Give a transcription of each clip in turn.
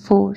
4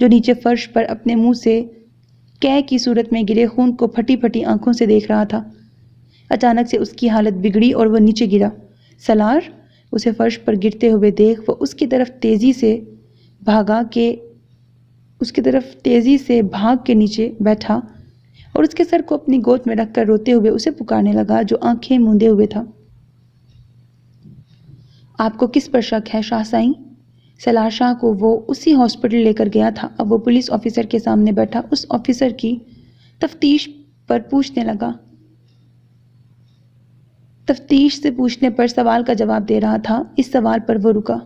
جو نیچے فرش پر اپنے منہ سے قے کی صورت میں گرے خون کو پھٹی پھٹی آنکھوں سے دیکھ رہا تھا۔ اچانک سے اس کی حالت بگڑی اور وہ نیچے گرا۔ سالار اسے فرش پر گرتے ہوئے دیکھ وہ اس کی طرف تیزی سے بھاگ کے نیچے بیٹھا اور اس کے سر کو اپنی گود میں رکھ کر روتے ہوئے اسے پکارنے لگا، جو آنکھیں موندے ہوئے تھا۔ آپ کو کس پر شک ہے شاہ سائیں؟ سالار شاہ کو وہ اسی ہاسپٹل لے کر گیا تھا۔ اب وہ پولیس آفیسر کے سامنے بیٹھا اس آفیسر کی تفتیش پر پوچھنے لگا۔ تفتیش سے پوچھنے پر سوال کا جواب دے رہا تھا۔ اس سوال پر وہ رکا۔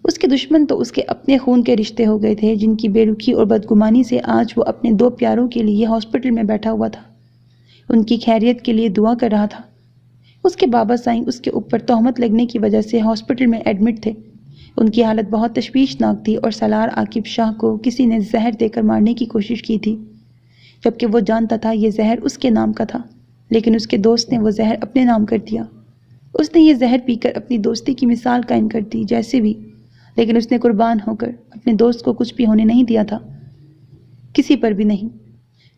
اس کے دشمن تو اس کے اپنے خون کے رشتے ہو گئے تھے، جن کی بے رخی اور بدگمانی سے آج وہ اپنے 2 پیاروں کے لیے ہاسپٹل میں بیٹھا ہوا تھا، ان کی خیریت کے لیے دعا کر رہا تھا۔ اس کے بابا سائیں اس کے اوپر تہمت لگنے کی وجہ سے ہاسپٹل میں ایڈمٹ تھے۔ ان کی حالت بہت تشویشناک تھی اور سالار عاقب شاہ کو کسی نے زہر دے کر مارنے کی کوشش کی تھی، جبکہ وہ جانتا تھا یہ زہر اس کے نام کا تھا، لیکن اس کے دوست نے وہ زہر اپنے نام کر دیا۔ اس نے یہ زہر پی کر اپنی دوستی کی مثال قائم کر دی جیسے بھی، لیکن اس نے قربان ہو کر اپنے دوست کو کچھ بھی ہونے نہیں دیا تھا، کسی پر بھی نہیں۔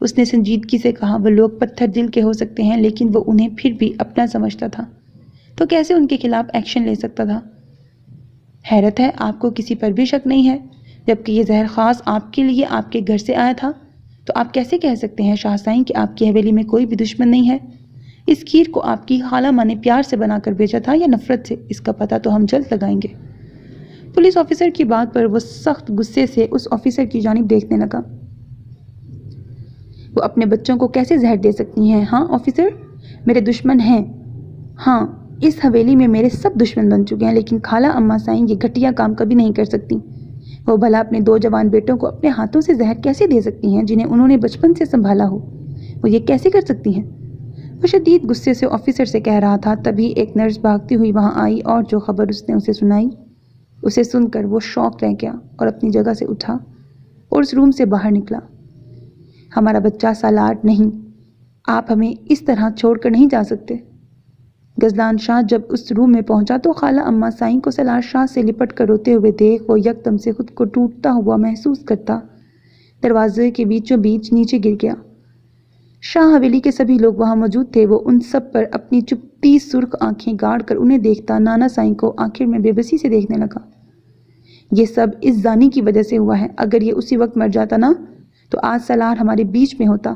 اس نے سنجیدگی سے کہا، وہ لوگ پتھر دل کے ہو سکتے ہیں لیکن وہ انہیں پھر بھی اپنا سمجھتا تھا، تو کیسے ان کے خلاف ایکشن لے سکتا تھا؟ حیرت ہے آپ کو کسی پر بھی شک نہیں ہے، جبکہ یہ زہر خاص آپ کے لیے آپ کے گھر سے آیا تھا، تو آپ کیسے کہہ سکتے ہیں شاہ سائیں کہ آپ کی حویلی میں کوئی بھی دشمن نہیں ہے؟ اس کھیر کو آپ کی خالہ ماں نے پیار سے بنا کر بھیجا تھا یا نفرت سے؟ اس کا پتہ تو ہم جلد لگائیں گے۔ پولیس آفیسر کی بات پر وہ سخت غصے سے اس آفیسر کی جانب دیکھنے لگا۔ وہ اپنے بچوں کو کیسے زہر دے سکتی ہیں؟ ہاں آفیسر، میرے دشمن ہیں، ہاں اس حویلی میں میرے سب دشمن بن چکے ہیں، لیکن خالہ اما سائیں یہ گھٹیا کام کبھی نہیں کر سکتی۔ وہ بھلا اپنے 2 جوان بیٹوں کو اپنے ہاتھوں سے زہر کیسے دے سکتی ہیں جنہیں انہوں نے بچپن سے سنبھالا ہو؟ وہ یہ کیسے کر سکتی ہیں؟ وہ شدید غصے سے آفیسر سے کہہ رہا تھا، تبھی ایک نرس بھاگتی ہوئی وہاں آئی اور جو خبر اس نے اسے سنائی، اسے سن کر وہ شوق رہ گیا اور اپنی جگہ سے اٹھا اور اس روم سے باہر نکلا۔ ہمارا بچہ سالار نہیں، آپ ہمیں اس طرح چھوڑ کر نہیں جا سکتے۔ غزلان شاہ جب اس روم میں پہنچا تو خالہ اما سائیں کو سالار شاہ سے لپٹ کر روتے ہوئے دیکھ وہ یکدم سے خود کو ٹوٹتا ہوا محسوس کرتا دروازے کے بیچوں بیچ نیچے گر گیا۔ شاہ حویلی کے سبھی لوگ وہاں موجود تھے۔ وہ ان سب پر اپنی چپتی سرخ آنکھیں گاڑ کر انہیں دیکھتا نانا سائیں کو آخر میں بے بسی سے دیکھنے لگا۔ یہ سب اس زانی کی وجہ سے ہوا ہے۔ اگر یہ اسی وقت مر جاتا نا تو آج سالار ہمارے بیچ میں ہوتا،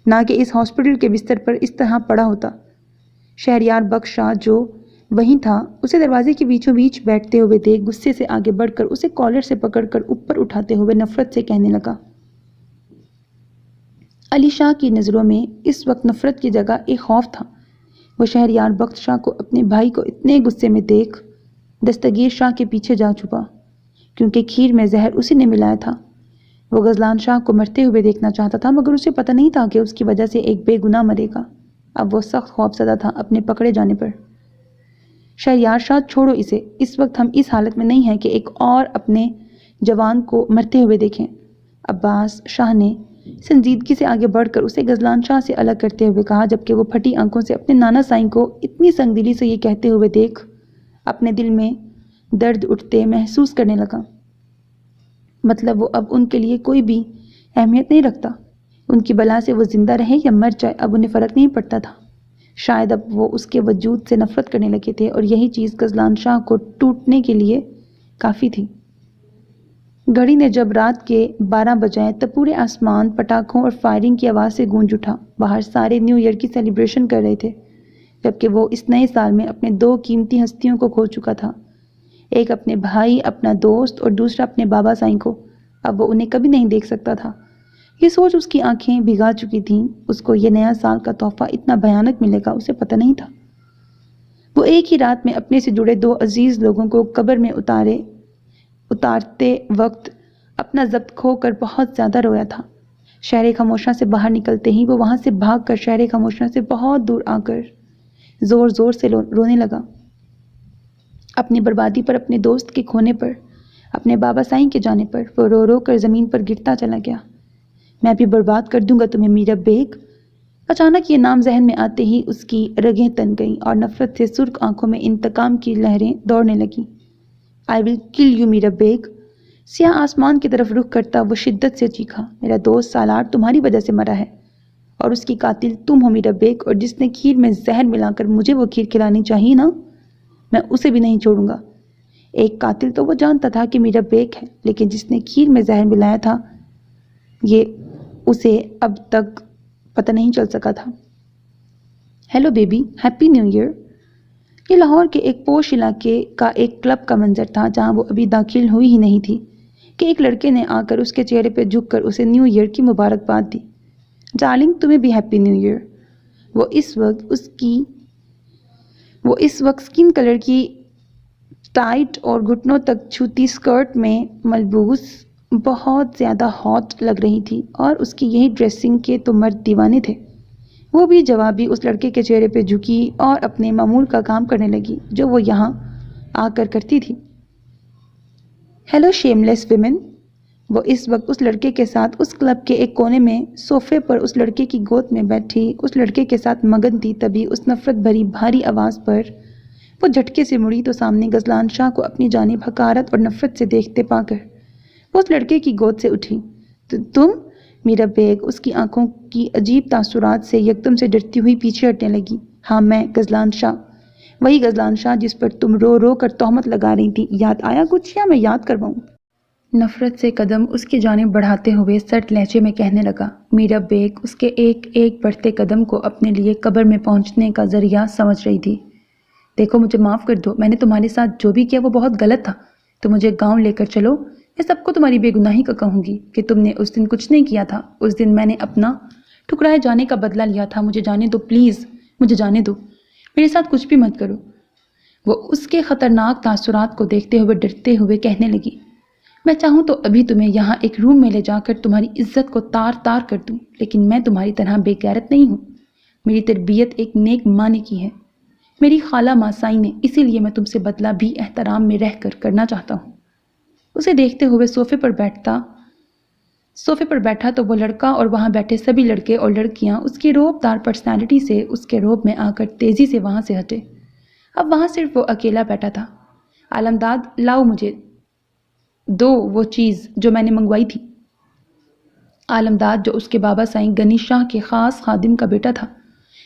نہ کہ اس ہاسپٹل کے بستر پر اس طرح پڑا ہوتا۔ شہریار بخش شاہ جو وہیں تھا اسے دروازے کے بیچوں بیچ بیٹھتے ہوئے دیکھ غصے سے آگے بڑھ کر اسے کالر سے پکڑ کر اوپر اٹھاتے ہوئے نفرت سے کہنے لگا۔ علی شاہ کی نظروں میں اس وقت نفرت کی جگہ ایک خوف تھا۔ وہ شہریار بخش شاہ کو اپنے بھائی کو اتنے غصے میں دیکھ دستگیر شاہ کے پیچھے جا چھپا، کیونکہ کھیر میں زہر اسی نے ملایا تھا۔ وہ غزلان شاہ کو مرتے ہوئے دیکھنا چاہتا تھا، مگر اسے پتہ نہیں تھا کہ اس کی وجہ سے ایک بے گناہ مرے گا۔ اب وہ سخت خوف زدہ تھا اپنے پکڑے جانے پر۔ شہریار شاہ چھوڑو اسے، اس وقت ہم اس حالت میں نہیں ہیں کہ ایک اور اپنے جوان کو مرتے ہوئے دیکھیں۔ عباس شاہ نے سنجیدگی سے آگے بڑھ کر اسے غزلان شاہ سے الگ کرتے ہوئے کہا، جبکہ وہ پھٹی آنکھوں سے اپنے نانا سائیں کو اتنی سنگ دلی سے یہ کہتے ہوئے دیکھ اپنے دل میں درد اٹھتے محسوس کرنے لگا۔ مطلب وہ اب ان کے لیے کوئی بھی اہمیت نہیں رکھتا، ان کی بلا سے وہ زندہ رہے یا مر جائے اب انہیں فرق نہیں پڑتا تھا۔ شاید اب وہ اس کے وجود سے نفرت کرنے لگے تھے اور یہی چیز غزلان شاہ کو ٹوٹنے کے لیے کافی تھی۔ گھڑی نے جب رات کے 12 بجائے تب پورے آسمان پٹاخوں اور فائرنگ کی آواز سے گونج اٹھا۔ باہر سارے نیو ایئر کی سیلیبریشن کر رہے تھے، جبکہ وہ اس نئے سال میں اپنے 2 قیمتی ہستیوں کو کھو چکا تھا، ایک اپنے بھائی اپنا دوست اور دوسرا اپنے بابا سائیں کو۔ اب وہ انہیں کبھی نہیں دیکھ سکتا تھا۔ یہ سوچ اس کی آنکھیں بھگا چکی تھیں۔ اس کو یہ نیا سال کا تحفہ اتنا بھیانک ملے گا اسے پتہ نہیں تھا۔ وہ ایک ہی رات میں اپنے سے جڑے 2 عزیز لوگوں کو قبر میں اتارتے وقت اپنا ضبط کھو کر بہت زیادہ رویا تھا۔ شہر خاموشہ سے باہر نکلتے ہی وہ وہاں سے بھاگ کر شہر خاموشہ سے بہت دور آ کر زور زور سے رونے لگا، اپنی بربادی پر، اپنے دوست کے کھونے پر، اپنے بابا سائیں کے جانے پر۔ وہ رو رو کر زمین پر گرتا چلا گیا۔ میں بھی برباد کر دوں گا تمہیں میرا بیگ۔ اچانک یہ نام ذہن میں آتے ہی اس کی رگیں تن گئیں اور نفرت سے سرخ آنکھوں میں انتقام کی لہریں دوڑنے لگیں۔ I will kill you میرا بیگ۔ سیاہ آسمان کی طرف رخ کرتا وہ شدت سے چیخا، میرا دوست سالار تمہاری وجہ سے مرا ہے، اور اس کی قاتل تم ہو میرا بیگ، اور جس نے کھیر میں زہر ملا کر مجھے وہ کھیر کھلانی چاہیے نا، میں اسے بھی نہیں چھوڑوں گا۔ ایک قاتل تو وہ جانتا تھا کہ میرا بیگ ہے، لیکن جس نے کھیر میں زہر ملایا تھا یہ اسے اب تک پتہ نہیں چل سکا تھا۔ Hello baby, happy new year. یہ لاہور کے ایک پوش علاقے کا ایک کلب کا منظر تھا جہاں وہ ابھی داخل ہوئی ہی نہیں تھی کہ ایک لڑکے نے آ کر اس کے چہرے پہ جھک کر اسے نیو ایئر کی مبارکباد دی۔ ڈارلنگ تمہیں بھی ہیپی نیو ایئر۔ وہ اس وقت سکن کلر کی ٹائٹ اور گھٹنوں تک چھوتی اسکرٹ میں ملبوس بہت زیادہ ہاٹ لگ رہی تھی، اور اس کی یہی ڈریسنگ کے تو مرد دیوانے تھے۔ وہ بھی جوابی اس لڑکے کے چہرے پہ جھکی اور اپنے معمول کا کام کرنے لگی جو وہ یہاں آ کر کرتی تھی۔ ہیلو شیم لیس ویمن۔ وہ اس وقت اس لڑکے کے ساتھ اس کلب کے ایک کونے میں صوفے پر اس لڑکے کی گود میں بیٹھی اس لڑکے کے ساتھ مگن تھی۔ تبھی اس نفرت بھری بھاری آواز پر وہ جھٹکے سے مڑی تو سامنے غزلان شاہ کو اپنی جانب حقارت اور نفرت سے دیکھتے پا کر وہ اس لڑکے کی گود سے اٹھی۔ تم؟ میرا بیگ اس کی آنکھوں کی عجیب تاثرات سے یکدم سے ڈرتی ہوئی پیچھے ہٹنے لگی۔ ہاں میں غزلان شاہ، وہی غزلان شاہ جس پر تم رو رو کر تہمت لگا رہی تھی۔ یاد آیا کچھ یا میں یاد کرواؤں؟ نفرت سے قدم اس کی جانب بڑھاتے ہوئے سرد لہجے میں کہنے لگا۔ میرا بیگ اس کے ایک ایک بڑھتے قدم کو اپنے لیے قبر میں پہنچنے کا ذریعہ سمجھ رہی تھی۔ دیکھو مجھے معاف کر دو، میں نے تمہارے ساتھ جو بھی کیا وہ بہت غلط تھا، تو مجھے گاؤں لے کر چلو، میں سب کو تمہاری بے گناہی کا کہوں گی کہ تم نے اس دن کچھ نہیں کیا تھا۔ اس دن میں نے اپنا ٹھکرائے جانے کا بدلہ لیا تھا، مجھے جانے دو پلیز، مجھے جانے دو، میرے ساتھ کچھ بھی مت کرو۔ وہ اس کے خطرناک تاثرات کو دیکھتے ہوئے ڈرتے ہوئے کہنے لگی، میں چاہوں تو ابھی تمہیں یہاں ایک روم میں لے جا کر تمہاری عزت کو تار تار کر دوں، لیکن میں تمہاری طرح بے غیرت نہیں ہوں۔ میری تربیت ایک نیک ماں نے کی ہے، میری خالہ ماسائی نے، اسی لیے میں تم سے بدلہ بھی احترام میں رہ کر کرنا چاہتا ہوں۔ اسے دیکھتے ہوئے صوفے پر بیٹھا تو وہ لڑکا اور وہاں بیٹھے سبھی لڑکے اور لڑکیاں اس کی روب دار پرسنالٹی سے اس کے روب میں آ کر تیزی سے وہاں سے ہٹے۔ اب وہاں صرف وہ اکیلا بیٹھا تھا۔ عالمداد لاؤ مجھے دو وہ چیز جو میں نے منگوائی تھی۔ عالمداد جو اس کے بابا سائیں غنی شاہ کے خاص خادم کا بیٹا تھا،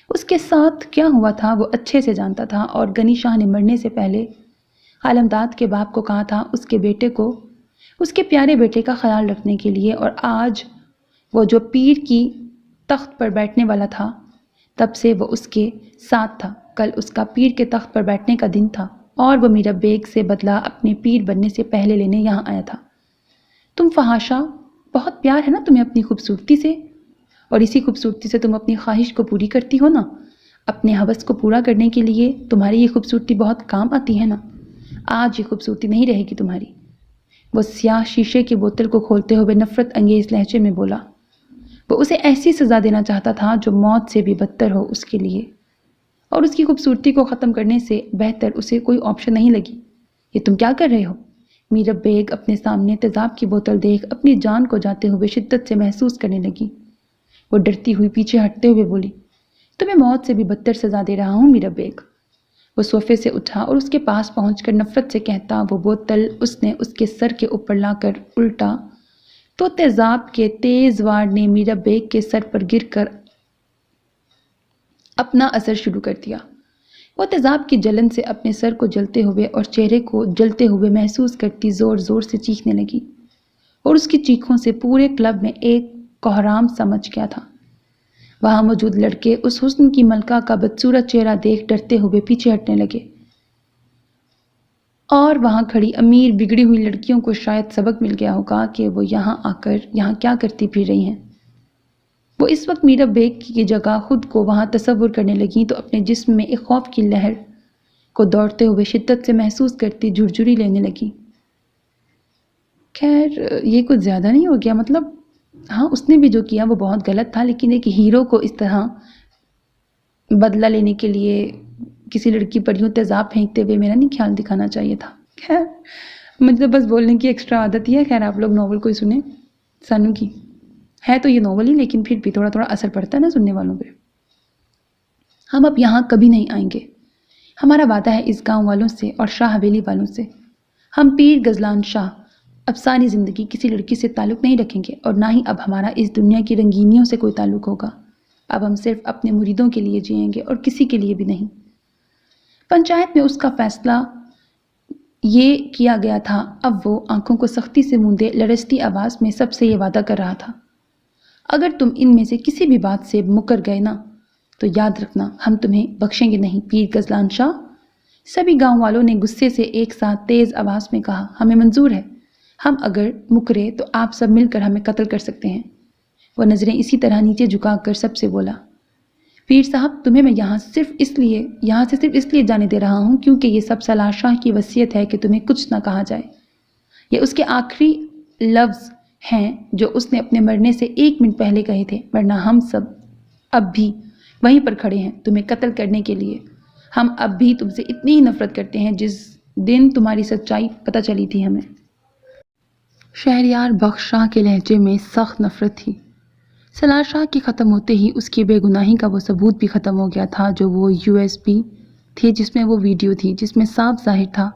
اس کے ساتھ کیا ہوا تھا وہ اچھے سے جانتا تھا، اور غنی شاہ نے مرنے سے پہلے عالمداد کے باپ کو کہا تھا اس کے بیٹے کو، اس کے پیارے بیٹے کا خیال رکھنے کے لیے، اور آج وہ جو پیر کی تخت پر بیٹھنے والا تھا تب سے وہ اس کے ساتھ تھا۔ کل اس کا پیر کے تخت پر بیٹھنے کا دن تھا اور وہ میرا بیگ سے بدلہ اپنے پیر بننے سے پہلے لینے یہاں آیا تھا۔ تم فحاشا، بہت پیار ہے نا تمہیں اپنی خوبصورتی سے، اور اسی خوبصورتی سے تم اپنی خواہش کو پوری کرتی ہو نا، اپنے ہوس کو پورا کرنے کے لیے تمہاری یہ خوبصورتی بہت کام آتی ہے نا۔ آج یہ خوبصورتی نہیں رہے گی تمہاری۔ وہ سیاہ شیشے کی بوتل کو کھولتے ہوئے نفرت انگیز لہجے میں بولا۔ وہ اسے ایسی سزا دینا چاہتا تھا جو موت سے بھی بدتر ہو اس کے لیے، اور اس کی خوبصورتی کو ختم کرنے سے بہتر اسے کوئی آپشن نہیں لگی۔ یہ تم کیا کر رہے ہو؟ میرا بیگ اپنے سامنے تیزاب کی بوتل دیکھ اپنی جان کو جاتے ہوئے شدت سے محسوس کرنے لگی۔ وہ ڈرتی ہوئی پیچھے ہٹتے ہوئے بولی، تمہیں موت سے بھی بدتر سزا دے رہا ہوں میرا بیگ۔ وہ صوفے سے اٹھا اور اس کے پاس پہنچ کر نفرت سے کہتا، وہ بوتل اس نے اس کے سر کے اوپر لا کر الٹا تو تیزاب کے تیز وار نے میرا بیگ کے سر پر گر کر اپنا اثر شروع کر دیا۔ وہ تیزاب کی جلن سے اپنے سر کو جلتے ہوئے اور چہرے کو جلتے ہوئے محسوس کرتی زور زور سے چیخنے لگی، اور اس کی چیخوں سے پورے کلب میں ایک کوہرام سمجھ گیا تھا۔ وہاں موجود لڑکے اس حسن کی ملکہ کا بدصورت چہرہ دیکھ ڈرتے ہوئے پیچھے ہٹنے لگے، اور وہاں کھڑی امیر بگڑی ہوئی لڑکیوں کو شاید سبق مل گیا ہوگا کہ وہ یہاں آ کر یہاں کیا کرتی پھر رہی ہیں۔ وہ اس وقت میرا بیگ کی جگہ خود کو وہاں تصور کرنے لگی تو اپنے جسم میں ایک خوف کی لہر کو دوڑتے ہوئے شدت سے محسوس کرتی جھرجھری لینے لگی۔ خیر یہ کچھ زیادہ نہیں ہو گیا، مطلب ہاں اس نے بھی جو کیا وہ بہت غلط تھا، لیکن ایک ہیرو کو اس طرح بدلہ لینے کے لیے کسی لڑکی پر یوں تیزاب پھینکتے ہوئے میرا نہیں خیال دکھانا چاہیے تھا۔ خیر مجھے تو بس بولنے کی ایکسٹرا عادت ہی ہے۔ خیر آپ لوگ ناول کوئی سنیں، سانو کی ہے تو یہ ناول ہی، لیکن پھر بھی تھوڑا تھوڑا اثر پڑتا ہے نا سننے والوں پہ۔ ہم اب یہاں کبھی نہیں آئیں گے، ہمارا وعدہ ہے اس گاؤں والوں سے اور شاہ حویلی والوں سے۔ ہم پیر غزلان شاہ اب ساری زندگی کسی لڑکی سے تعلق نہیں رکھیں گے اور نہ ہی اب ہمارا اس دنیا کی رنگینیوں سے کوئی تعلق ہوگا۔ اب ہم صرف اپنے مریدوں کے لیے جئیں گے اور کسی کے لیے بھی نہیں۔ پنچایت میں اس کا فیصلہ یہ کیا گیا تھا۔ اب وہ آنکھوں کو سختی سے موندے لرزتی آواز میں سب سے یہ وعدہ کر رہا تھا، اگر تم ان میں سے کسی بھی بات سے مکر گئے نا تو یاد رکھنا ہم تمہیں بخشیں گے نہیں پیر غزلان شاہ۔ سبھی گاؤں والوں نے غصے سے ایک ساتھ تیز آواز میں کہا، ہمیں منظور ہے، ہم اگر مکرے تو آپ سب مل کر ہمیں قتل کر سکتے ہیں۔ وہ نظریں اسی طرح نیچے جھکا کر سب سے بولا، پیر صاحب تمہیں میں یہاں سے صرف اس لیے جانے دے رہا ہوں کیونکہ یہ سب سالار شاہ کی وصیت ہے کہ تمہیں کچھ نہ کہا جائے۔ یہ اس کے آخری لفظ ہیں جو اس نے اپنے مرنے سے 1 منٹ پہلے کہے تھے، ورنہ ہم سب اب بھی وہیں پر کھڑے ہیں تمہیں قتل کرنے کے لیے۔ ہم اب بھی تم سے اتنی ہی نفرت کرتے ہیں جس دن تمہاری سچائی پتہ چلی تھی ہمیں۔ شہریار بخش شاہ کے لہجے میں سخت نفرت تھی۔ سالار شاہ کے ختم ہوتے ہی اس کی بے گناہی کا وہ ثبوت بھی ختم ہو گیا تھا جو وہ USB تھے جس میں وہ ویڈیو تھی، جس میں صاف ظاہر تھا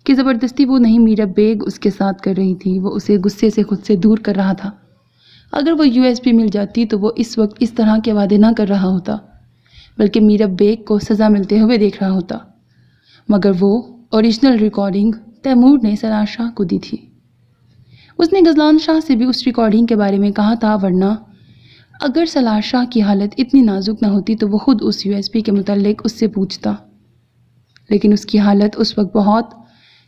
کہ زبردستی وہ نہیں میرا بیگ اس کے ساتھ کر رہی تھی، وہ اسے غصے سے خود سے دور کر رہا تھا۔ اگر وہ USB مل جاتی تو وہ اس وقت اس طرح کے وعدے نہ کر رہا ہوتا بلکہ میرا بیگ کو سزا ملتے ہوئے دیکھ رہا ہوتا۔ مگر وہ اوریجنل ریکارڈنگ تیمور نے سالار شاہ کو دی تھی۔ اس نے غزلان شاہ سے بھی اس ریکارڈنگ کے بارے میں کہا تھا، ورنہ اگر سالار شاہ کی حالت اتنی نازک نہ ہوتی تو وہ خود اس USB کے متعلق اس سے پوچھتا، لیکن اس کی حالت اس وقت بہت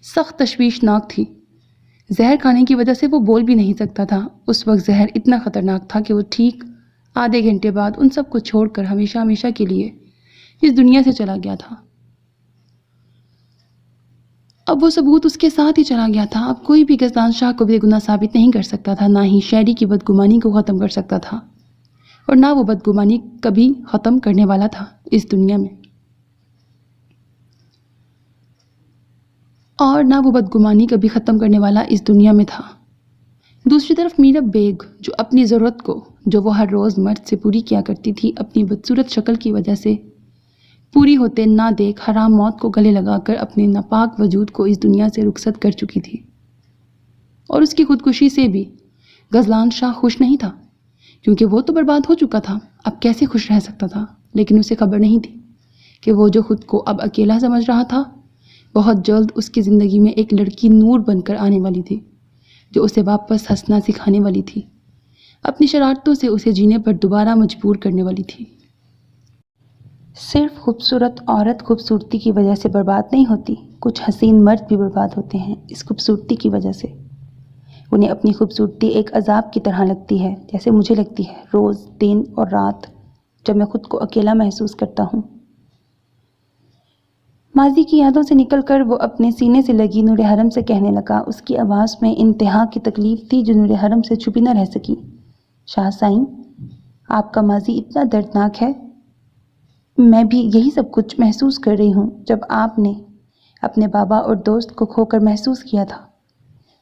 سخت تشویشناک تھی۔ زہر کھانے کی وجہ سے وہ بول بھی نہیں سکتا تھا۔ اس وقت زہر اتنا خطرناک تھا کہ وہ ٹھیک آدھے گھنٹے بعد ان سب کو چھوڑ کر ہمیشہ ہمیشہ کے لیے اس دنیا سے چلا گیا تھا۔ اب وہ ثبوت اس کے ساتھ ہی چلا گیا تھا۔ اب کوئی بھی غزلان شاہ کو بے گناہ ثابت نہیں کر سکتا تھا، نہ ہی شہری کی بدگمانی کو ختم کر سکتا تھا، اور نہ وہ بدگمانی کبھی ختم کرنے والا تھا اس دنیا میں، تھا۔ دوسری طرف میرا بیگ جو اپنی ضرورت کو جو وہ ہر روز مرد سے پوری کیا کرتی تھی اپنی بدصورت شکل کی وجہ سے پوری ہوتے نہ دیکھ حرام موت کو گلے لگا کر اپنے ناپاک وجود کو اس دنیا سے رخصت کر چکی تھی، اور اس کی خودکشی سے بھی غزلان شاہ خوش نہیں تھا کیونکہ وہ تو برباد ہو چکا تھا۔ اب کیسے خوش رہ سکتا تھا؟ لیکن اسے خبر نہیں تھی کہ وہ جو خود کو اب اکیلا سمجھ رہا تھا بہت جلد اس کی زندگی میں ایک لڑکی نور بن کر آنے والی تھی جو اسے واپس ہنسنا سکھانے والی تھی، اپنی شرارتوں سے اسے جینے پر دوبارہ مجبور کرنے والی تھی۔ صرف خوبصورت عورت خوبصورتی کی وجہ سے برباد نہیں ہوتی، کچھ حسین مرد بھی برباد ہوتے ہیں اس خوبصورتی کی وجہ سے۔ انہیں اپنی خوبصورتی ایک عذاب کی طرح لگتی ہے، جیسے مجھے لگتی ہے روز دن اور رات جب میں خود کو اکیلا محسوس کرتا ہوں۔ ماضی کی یادوں سے نکل کر وہ اپنے سینے سے لگی نور حرم سے کہنے لگا، اس کی آواز میں انتہا کی تکلیف تھی جو نور حرم سے چھپی نہ رہ سکی، شاہ سائیں آپ کا ماضی اتنا دردناک ہے، میں بھی یہی سب کچھ محسوس کر رہی ہوں جب آپ نے اپنے بابا اور دوست کو کھو کر محسوس کیا تھا،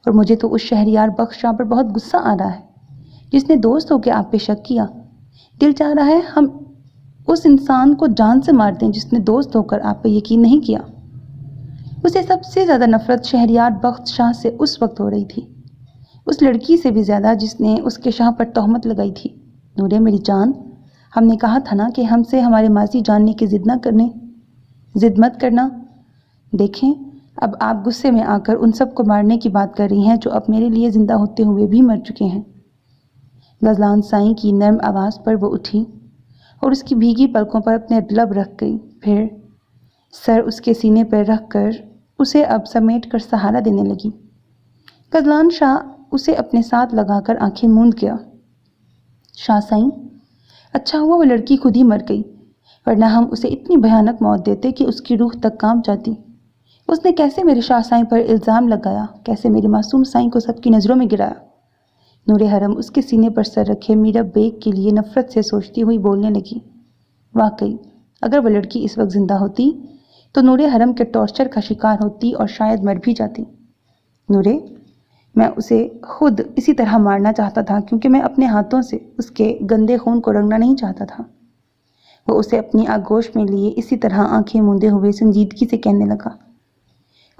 اور مجھے تو اس شہریار بخش شاہ پر بہت غصہ آ رہا ہے جس نے دوست ہو کے آپ پہ شک کیا۔ دل چاہ رہا ہے ہم اس انسان کو جان سے مار دیں جس نے دوست ہو کر آپ پہ یقین نہیں کیا۔ اسے سب سے زیادہ نفرت شہریار بخش شاہ سے اس وقت ہو رہی تھی، اس لڑکی سے بھی زیادہ جس نے اس کے شاہ پر تہمت لگائی تھی۔ نورے میری جان، ہم نے کہا تھا نا کہ ہم سے ہمارے ماضی جاننے کی ضد مت کرنا۔ دیکھیں اب آپ غصے میں آ کر ان سب کو مارنے کی بات کر رہی ہیں جو اب میرے لیے زندہ ہوتے ہوئے بھی مر چکے ہیں۔ غزلان سائیں کی نرم آواز پر وہ اٹھی اور اس کی بھیگی پلکوں پر اپنے لب رکھ گئی، پھر سر اس کے سینے پر رکھ کر اسے اب سمیٹ کر سہارا دینے لگی۔ غزلان شاہ اسے اپنے ساتھ لگا کر آنکھیں موند گیا۔ شاہ سائیں اچھا ہوا وہ لڑکی خود ہی مر گئی، ورنہ ہم اسے اتنی بھیانک موت دیتے کہ اس کی روح تک کانپ جاتی۔ اس نے کیسے میرے شاہ سائیں پر الزام لگایا، کیسے میرے معصوم سائیں کو سب کی نظروں میں گرایا۔ نور حرم اس کے سینے پر سر رکھے میرا بیگ کے لیے نفرت سے سوچتی ہوئی بولنے لگی، واقعی اگر وہ لڑکی اس وقت زندہ ہوتی تو نور حرم کے ٹارچر کا شکار ہوتی اور شاید مر بھی جاتی۔ نورے میں اسے خود اسی طرح مارنا چاہتا تھا کیونکہ میں اپنے ہاتھوں سے اس کے گندے خون کو رنگنا نہیں چاہتا تھا۔ وہ اسے اپنی آغوش میں لیے اسی طرح آنکھیں موندے ہوئے سنجیدگی سے کہنے لگا،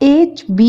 HB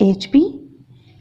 HB?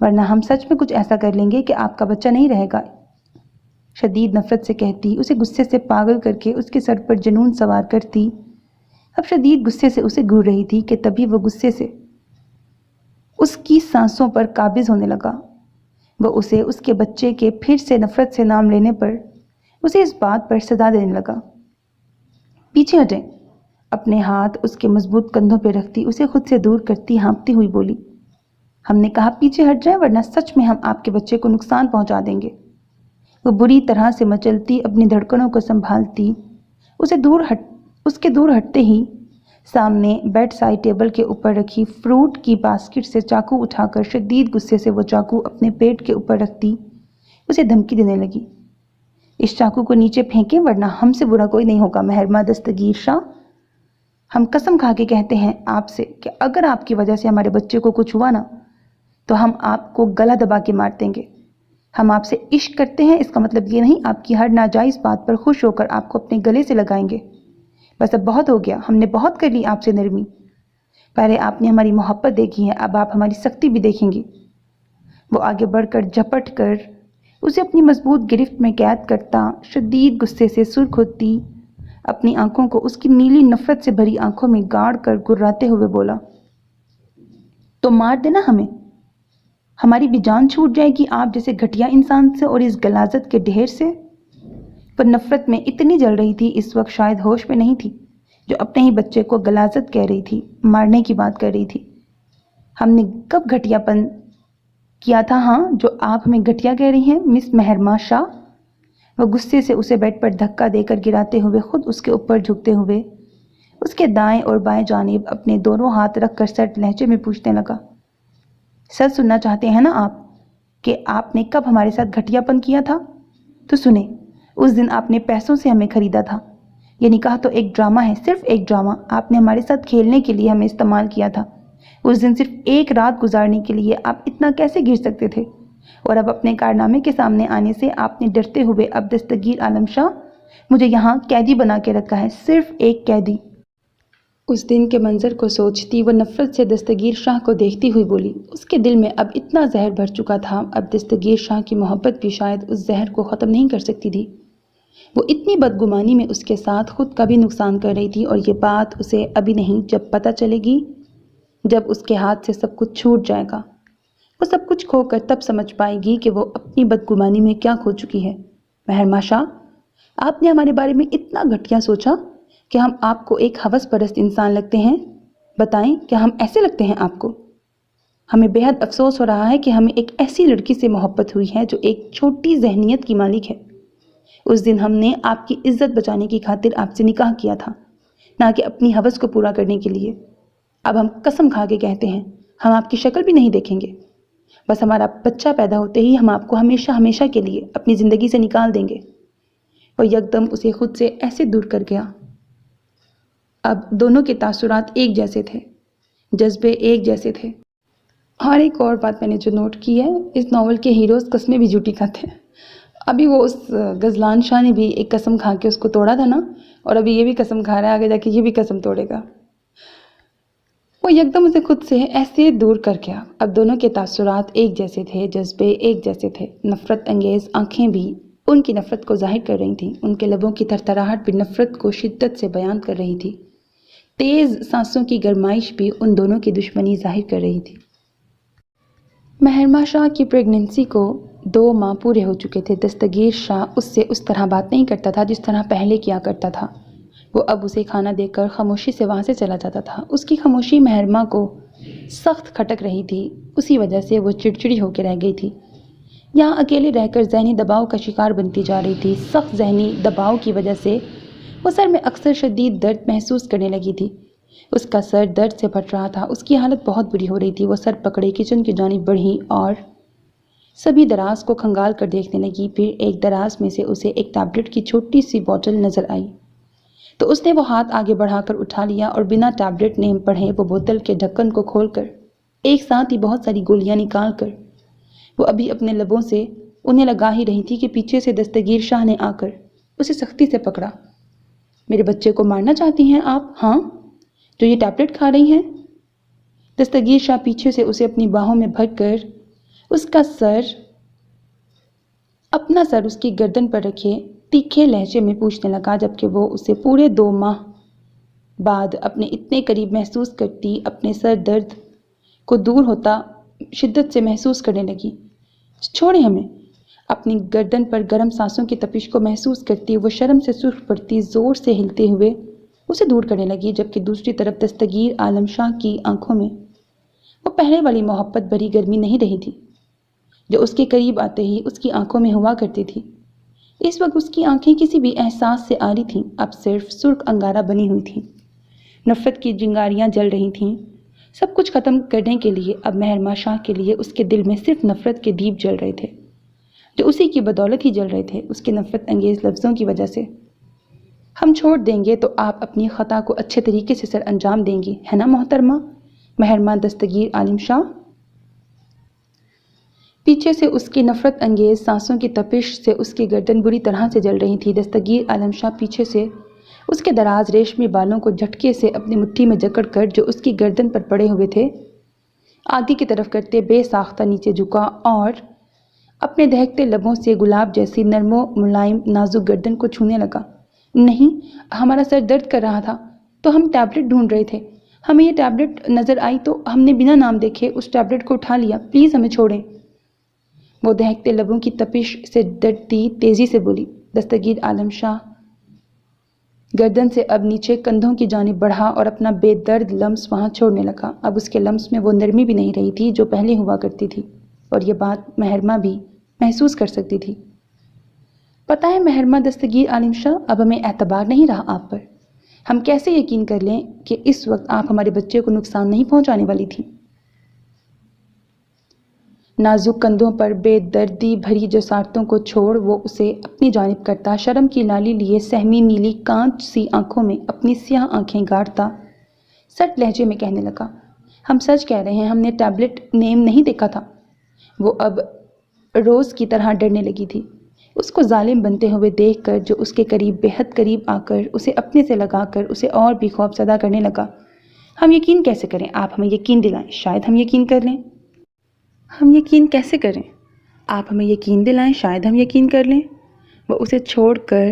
ورنہ ہم سچ میں کچھ ایسا کر لیں گے کہ آپ کا بچہ نہیں رہے گا، شدید نفرت سے کہتی، اسے غصے سے پاگل کر کے اس کے سر پر جنون سوار کرتی۔ اب شدید غصے سے اسے گھور رہی تھی کہ تبھی وہ غصے سے اس کی سانسوں پر قابض ہونے لگا۔ وہ اسے اس کے بچے کے پھر سے نفرت سے نام لینے پر اسے اس بات پر سزا دینے لگا۔ پیچھے ہٹیں، اپنے ہاتھ اس کے مضبوط کندھوں پہ رکھتی اسے خود سے دور کرتی ہانپتی ہوئی بولی، ہم نے کہا پیچھے ہٹ جائیں ورنہ سچ میں ہم آپ کے بچے کو نقصان پہنچا دیں گے۔ وہ بری طرح سے مچلتی اپنی دھڑکنوں کو سنبھالتی اس کے دور ہٹتے ہی سامنے بیڈ سائڈ ٹیبل کے اوپر رکھی فروٹ کی باسکٹ سے چاقو اٹھا کر شدید غصے سے وہ چاقو اپنے پیٹ کے اوپر رکھتی اسے دھمکی دینے لگی، اس چاقو کو نیچے پھینکیں ورنہ ہم سے برا کوئی نہیں ہوگا محرمہ دستگیر شاہ، ہم قسم کھا کے کہتے ہیں آپ سے کہ اگر آپ کی وجہ سے ہمارے بچے کو کچھ ہوا نا تو ہم آپ کو گلا دبا کے مار دیں گے۔ ہم آپ سے عشق کرتے ہیں، اس کا مطلب یہ نہیں آپ کی ہر ناجائز بات پر خوش ہو کر آپ کو اپنے گلے سے لگائیں گے۔ بس اب بہت ہو گیا، ہم نے بہت کر لی آپ سے نرمی، پہلے آپ نے ہماری محبت دیکھی ہے، اب آپ ہماری سختی بھی دیکھیں گی۔ وہ آگے بڑھ کر جھپٹ کر اسے اپنی مضبوط گرفت میں قید کرتا شدید غصے سے سرخ ہوتی اپنی آنکھوں کو اس کی نیلی نفرت سے بھری آنکھوں میں گاڑ کر گراتے ہوئے بولا، تو مار دینا ہمیں، ہماری بھی جان چھوٹ جائے گی آپ جیسے گھٹیا انسان سے اور اس غلاظت کے ڈھیر سے۔ پر نفرت میں اتنی جل رہی تھی اس وقت شاید ہوش میں نہیں تھی، جو اپنے ہی بچے کو غلاظت کہہ رہی تھی، مارنے کی بات کر رہی تھی۔ ہم نے کب گھٹیا پن کیا تھا ہاں جو آپ ہمیں گھٹیا کہہ رہی ہیں مس محرمہ شاہ؟ وہ غصے سے اسے بیڈ پر دھکا دے کر گراتے ہوئے خود اس کے اوپر جھکتے ہوئے اس کے دائیں اور بائیں جانب اپنے دونوں ہاتھ رکھ کر سرد لہجے میں پوچھنے لگا، سچ سننا چاہتے ہیں نا آپ کہ آپ نے کب ہمارے ساتھ گھٹیا پن کیا تھا؟ تو سنیں، اس دن آپ نے پیسوں سے ہمیں خریدا تھا، یہ نکاح تو ایک ڈرامہ ہے، صرف ایک ڈرامہ، آپ نے ہمارے ساتھ کھیلنے کے لیے ہمیں استعمال کیا تھا۔ اس دن صرف ایک رات گزارنے کے لیے آپ اتنا کیسے گر سکتے تھے؟ اور اب اپنے کارنامے کے سامنے آنے سے آپ نے ڈرتے ہوئے اب دستگیر عالم شاہ مجھے یہاں قیدی بنا کے رکھا ہے، صرف ایک قیدی۔ اس دن کے منظر کو سوچتی وہ نفرت سے دستگیر شاہ کو دیکھتی ہوئی بولی، اس کے دل میں اب اتنا زہر بھر چکا تھا، اب دستگیر شاہ کی محبت بھی شاید اس زہر کو ختم نہیں کر سکتی تھی۔ وہ اتنی بدگمانی میں اس کے ساتھ خود کا بھی نقصان کر رہی تھی، اور یہ بات اسے ابھی نہیں جب پتہ چلے گی جب اس کے ہاتھ سے سب کچھ چھوٹ جائے گا، وہ سب کچھ کھو کر تب سمجھ پائے گی کہ وہ اپنی بدگمانی میں کیا کھو چکی ہے۔ محرمہ شاہ، آپ نے ہمارے بارے میں اتنا گھٹیا سوچا کہ ہم آپ کو ایک ہوس پرست انسان لگتے ہیں؟ بتائیں کیا ہم ایسے لگتے ہیں آپ کو؟ ہمیں بے حد افسوس ہو رہا ہے کہ ہمیں ایک ایسی لڑکی سے محبت ہوئی ہے جو ایک چھوٹی ذہنیت کی مالک ہے۔ اس دن ہم نے آپ کی عزت بچانے کی خاطر آپ سے نکاح کیا تھا، نہ کہ اپنی ہوس کو پورا کرنے کے لیے۔ اب ہم قسم کھا کے کہتے ہیں ہم آپ کی شکل بھی نہیں دیکھیں گے، بس ہمارا بچہ پیدا ہوتے ہی ہم آپ کو ہمیشہ ہمیشہ کے لیے اپنی زندگی سے نکال دیں گے۔ وہ یکدم اسے خود سے ایسے دور کر گیا۔ اب دونوں کے تاثرات ایک جیسے تھے، جذبے ایک جیسے تھے۔ اور ایک اور بات میں نے جو نوٹ کی ہے، اس ناول کے ہیروز قسمیں بھی جھوٹی کھاتے ہیں۔ ابھی وہ اس غزلان شاہ نے بھی ایک قسم کھا کے اس کو توڑا تھا نا، اور ابھی یہ بھی قسم کھا رہا ہے، آگے جا کے یہ بھی قسم توڑے گا۔ وہ یکدم اسے خود سے ایسے دور کر گیا۔ اب دونوں کے تاثرات ایک جیسے تھے، جذبے ایک جیسے تھے، نفرت انگیز آنکھیں بھی ان کی نفرت کو ظاہر کر رہی تھیں، ان کے لبوں کی تھرتھراہٹ بھی نفرت کو شدت سے بیان کر رہی تھی، تیز سانسوں کی گرمائش بھی ان دونوں کی دشمنی ظاہر کر رہی تھی۔ محرمہ شاہ کی پریگننسی کو 2 ماہ پورے ہو چکے تھے۔ دستگیر شاہ اس سے اس طرح بات نہیں کرتا تھا جس طرح پہلے کیا کرتا تھا۔ وہ اب اسے کھانا دے کر خاموشی سے وہاں سے چلا جاتا تھا۔ اس کی خاموشی محرمہ کو سخت کھٹک رہی تھی، اسی وجہ سے وہ چڑچڑی ہو کے رہ گئی تھی۔ یہاں اکیلے رہ کر ذہنی دباؤ کا شکار بنتی جا رہی تھی۔ سخت ذہنی دباؤ کی وجہ سے وہ سر میں اکثر شدید درد محسوس کرنے لگی تھی۔ اس کا سر درد سے پھٹ رہا تھا، اس کی حالت بہت بری ہو رہی تھی۔ وہ سر پکڑے کچن کی جانب بڑھی اور سبھی دراز کو کھنگال کر دیکھنے لگی۔ پھر ایک دراز میں سے اسے ایک ٹیبلٹ کی چھوٹی سی بوتل نظر آئی تو اس نے وہ ہاتھ آگے بڑھا کر اٹھا لیا اور بنا ٹیبلٹ نیم پڑھے وہ بوتل کے ڈھکن کو کھول کر ایک ساتھ ہی بہت ساری گولیاں نکال کر وہ ابھی اپنے لبوں سے انہیں لگا ہی رہی تھی کہ پیچھے سے دستگیر شاہ نے آ کر اسے سختی سے پکڑا۔ میرے بچے کو مارنا چاہتی ہیں آپ، ہاں، جو یہ ٹیبلٹ کھا رہی ہیں؟ دستگیر شاہ پیچھے سے اسے اپنی باہوں میں بھر کر اس کا سر اپنا سر اس کی گردن پر رکھے تیکھے لہجے میں پوچھنے لگا، جبکہ وہ اسے پورے 2 ماہ بعد اپنے اتنے قریب محسوس کرتی اپنے سر درد کو دور ہوتا شدت سے محسوس کرنے لگی۔ چھوڑیں ہمیں۔ اپنی گردن پر گرم سانسوں کی تپش کو محسوس کرتی وہ شرم سے سرخ پڑتی زور سے ہلتے ہوئے اسے دور کرنے لگی، جبکہ دوسری طرف دستگیر عالم شاہ کی آنکھوں میں وہ پہلے والی محبت بھری گرمی نہیں رہی تھی جو اس کے قریب آتے ہی اس کی آنکھوں میں ہوا کرتی تھی۔ اس وقت اس کی آنکھیں کسی بھی احساس سے آری تھیں، اب صرف سرخ انگارہ بنی ہوئی تھیں۔ نفرت کی چنگاریاں جل رہی تھیں۔ سب کچھ ختم کرنے کے لیے اب مہرماں شاہ کے لیے اس کے دل میں صرف نفرت کے دیپ جل رہے تھے، جو اسی کی بدولت ہی جل رہے تھے، اس کے نفرت انگیز لفظوں کی وجہ سے۔ ہم چھوڑ دیں گے تو آپ اپنی خطا کو اچھے طریقے سے سر انجام دیں گی، ہے نا محترمہ مہرماں دستگیر عالم شاہ؟ پیچھے سے اس کی نفرت انگیز سانسوں کی تپش سے اس کی گردن بری طرح سے جل رہی تھی۔ دستگیر عالم شاہ پیچھے سے اس کے دراز ریشمی بالوں کو جھٹکے سے اپنی مٹھی میں جکڑ کر جو اس کی گردن پر پڑے ہوئے تھے آگے کی طرف کرتے بے ساختہ نیچے جھکا اور اپنے دہکتے لبوں سے گلاب جیسی نرم و ملائم نازک گردن کو چھونے لگا۔ نہیں، ہمارا سر درد کر رہا تھا تو ہم ٹیبلٹ ڈھونڈ رہے تھے، ہمیں یہ ٹیبلٹ نظر آئی تو ہم نے بنا نام دیکھے اس ٹیبلٹ کو اٹھا لیا، پلیز ہمیں چھوڑیں۔ وہ دہکتے لبوں کی تپش سے ڈرتی تیزی سے بولی۔ دستگیر عالم شاہ گردن سے اب نیچے کندھوں کی جانب بڑھا اور اپنا بے درد لمس وہاں چھوڑنے لگا۔ اب اس کے لمس میں وہ نرمی بھی نہیں رہی تھی جو پہلے ہوا کرتی تھی، اور یہ بات مہرماں بھی محسوس کر سکتی تھی۔ پتہ ہے مہرماں دستگیر عالم شاہ، اب ہمیں اعتبار نہیں رہا آپ پر۔ ہم کیسے یقین کر لیں کہ اس وقت آپ ہمارے بچے کو نقصان نہیں پہنچانے والی تھی؟ نازک کندھوں پر بے دردی بھری جسارتوں کو چھوڑ وہ اسے اپنی جانب کرتا، شرم کی لالی لیے سہمی نیلی کانچ سی آنکھوں میں اپنی سیاہ آنکھیں گاڑتا سٹ لہجے میں کہنے لگا، ہم سچ کہہ رہے ہیں، ہم نے ٹیبلٹ نیم نہیں دیکھا تھا۔ وہ اب روز کی طرح ڈرنے لگی تھی، اس کو ظالم بنتے ہوئے دیکھ کر جو اس کے قریب بے حد قریب آ کر اسے اپنے سے لگا کر اسے اور بھی خوف زدہ کرنے لگا۔ ہم یقین کیسے کریں؟ آپ ہمیں یقین دلائیں، شاید ہم یقین کر لیں۔ ہم یقین کیسے کریں؟ آپ ہمیں یقین دلائیں، شاید ہم یقین کر لیں۔ وہ اسے چھوڑ کر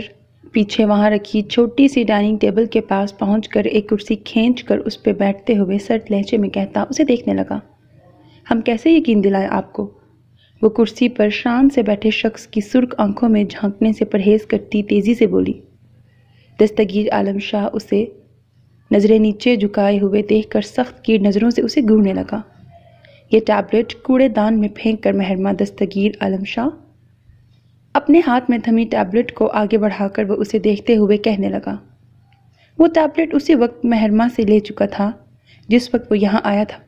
پیچھے وہاں رکھی چھوٹی سی ڈائننگ ٹیبل کے پاس پہنچ کر ایک کرسی کھینچ کر اس پہ بیٹھتے ہوئے سرد لہجے میں کہتا اسے دیکھنے لگا، ہم کیسے یقین دلائیں آپ کو؟ وہ کرسی پر شان سے بیٹھے شخص کی سرخ آنکھوں میں جھانکنے سے پرہیز کرتی تیزی سے بولی۔ دستگیر عالم شاہ اسے نظریں نیچے جھکائے ہوئے دیکھ کر سخت گیر نظروں سے اسے گھورنے لگا۔ یہ ٹیبلٹ کوڑے دان میں پھینک کر مہرماں دستگیر عالم شاہ اپنے ہاتھ میں تھمی ٹیبلٹ کو آگے بڑھا کر وہ اسے دیکھتے ہوئے کہنے لگا، وہ ٹیبلٹ اسی وقت مہرماں سے لے چکا تھا جس وقت وہ یہاں آیا تھا۔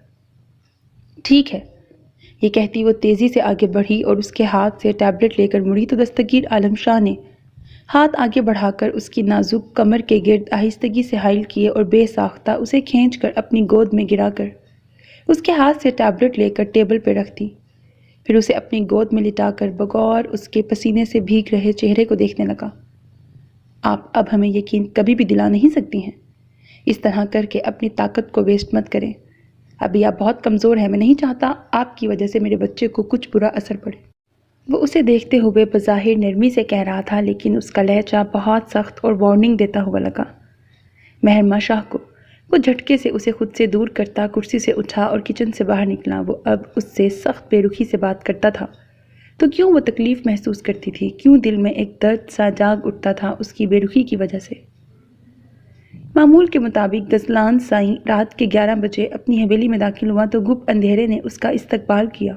ٹھیک ہے، یہ کہتی وہ تیزی سے آگے بڑھی اور اس کے ہاتھ سے ٹیبلٹ لے کر مڑی تو دستگیر عالم شاہ نے ہاتھ آگے بڑھا کر اس کی نازک کمر کے گرد آہستگی سے حائل کیے اور بے ساختہ اسے کھینچ کر اپنی گود میں گرا کر اس کے ہاتھ سے ٹیبلٹ لے کر ٹیبل پہ رکھ دی، پھر اسے اپنی گود میں لٹا کر بغور اس کے پسینے سے بھیگ رہے چہرے کو دیکھنے لگا۔ آپ اب ہمیں یقین کبھی بھی دلا نہیں سکتی ہیں، اس طرح کر کے اپنی طاقت کو ویسٹ مت کریں، ابھی آپ بہت کمزور ہیں، میں نہیں چاہتا آپ کی وجہ سے میرے بچے کو کچھ برا اثر پڑے۔ وہ اسے دیکھتے ہوئے بظاہر نرمی سے کہہ رہا تھا، لیکن اس کا لہجہ بہت سخت اور وارننگ دیتا ہوا لگا۔ مہرماں شاہ کو وہ جھٹکے سے اسے خود سے دور کرتا کرسی سے اٹھا اور کچن سے باہر نکلا۔ وہ اب اس سے سخت بے رخی سے بات کرتا تھا تو کیوں وہ تکلیف محسوس کرتی تھی، کیوں دل میں ایک درد سا جاگ اٹھتا تھا اس کی بے رخی کی وجہ سے۔ معمول کے مطابق غزلان سائیں رات کے 11 بجے اپنی حویلی میں داخل ہوا تو گپ اندھیرے نے اس کا استقبال کیا۔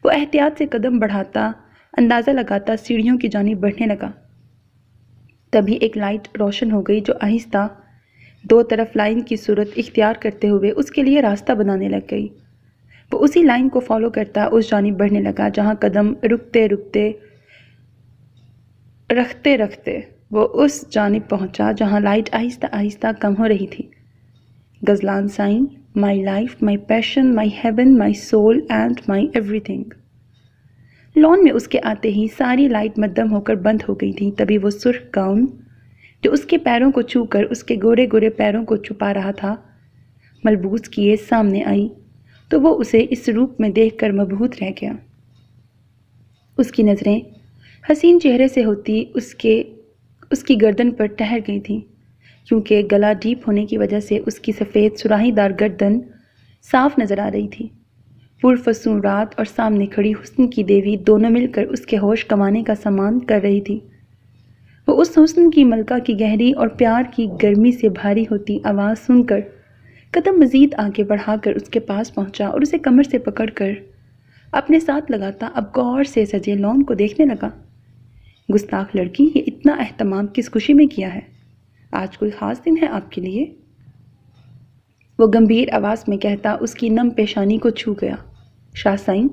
وہ احتیاط سے قدم بڑھاتا اندازہ لگاتا سیڑھیوں کی جانب بڑھنے لگا، تبھی ایک لائٹ روشن ہو گئی جو آہستہ دو طرف لائن کی صورت اختیار کرتے ہوئے اس کے لیے راستہ بنانے لگ گئی۔ وہ اسی لائن کو فالو کرتا اس جانب بڑھنے لگا جہاں قدم رکھتے رکھتے وہ اس جانب پہنچا جہاں لائٹ آہستہ آہستہ کم ہو رہی تھی۔ Ghazlan Sain, my life, my passion, my heaven, my soul and my everything. Lawn میں اس کے آتے ہی ساری لائٹ مدھم ہو کر بند ہو گئی تھی، تبھی وہ سرخ گاؤن جو اس کے پیروں کو چھو کر اس کے گورے گورے پیروں کو چھپا رہا تھا ملبوس کیے سامنے آئی تو وہ اسے اس روپ میں دیکھ کر مبہوت رہ گیا۔ اس کی نظریں حسین چہرے سے ہوتی اس کی گردن پر ٹھہر گئی تھیں، کیونکہ گلا ڈیپ ہونے کی وجہ سے اس کی سفید سراہی دار گردن صاف نظر آ رہی تھی۔ پرفسون رات اور سامنے کھڑی حسن کی دیوی دونوں مل کر اس کے ہوش کمانے کا سامان کر رہی تھی۔ وہ اس حسن کی ملکہ کی گہری اور پیار کی گرمی سے بھاری ہوتی آواز سن کر قدم مزید آگے بڑھا کر اس کے پاس پہنچا اور اسے کمر سے پکڑ کر اپنے ساتھ لگاتا اب غور سے سجے لون کو دیکھنے لگا۔ گستاخ لڑکی، یہ اتنا اہتمام کس خوشی میں کیا ہے؟ آج کوئی خاص دن ہے آپ کے لیے؟ وہ گمبھیر آواز میں کہتا اس کی نم پیشانی کو چھو گیا۔ شاہ سائن،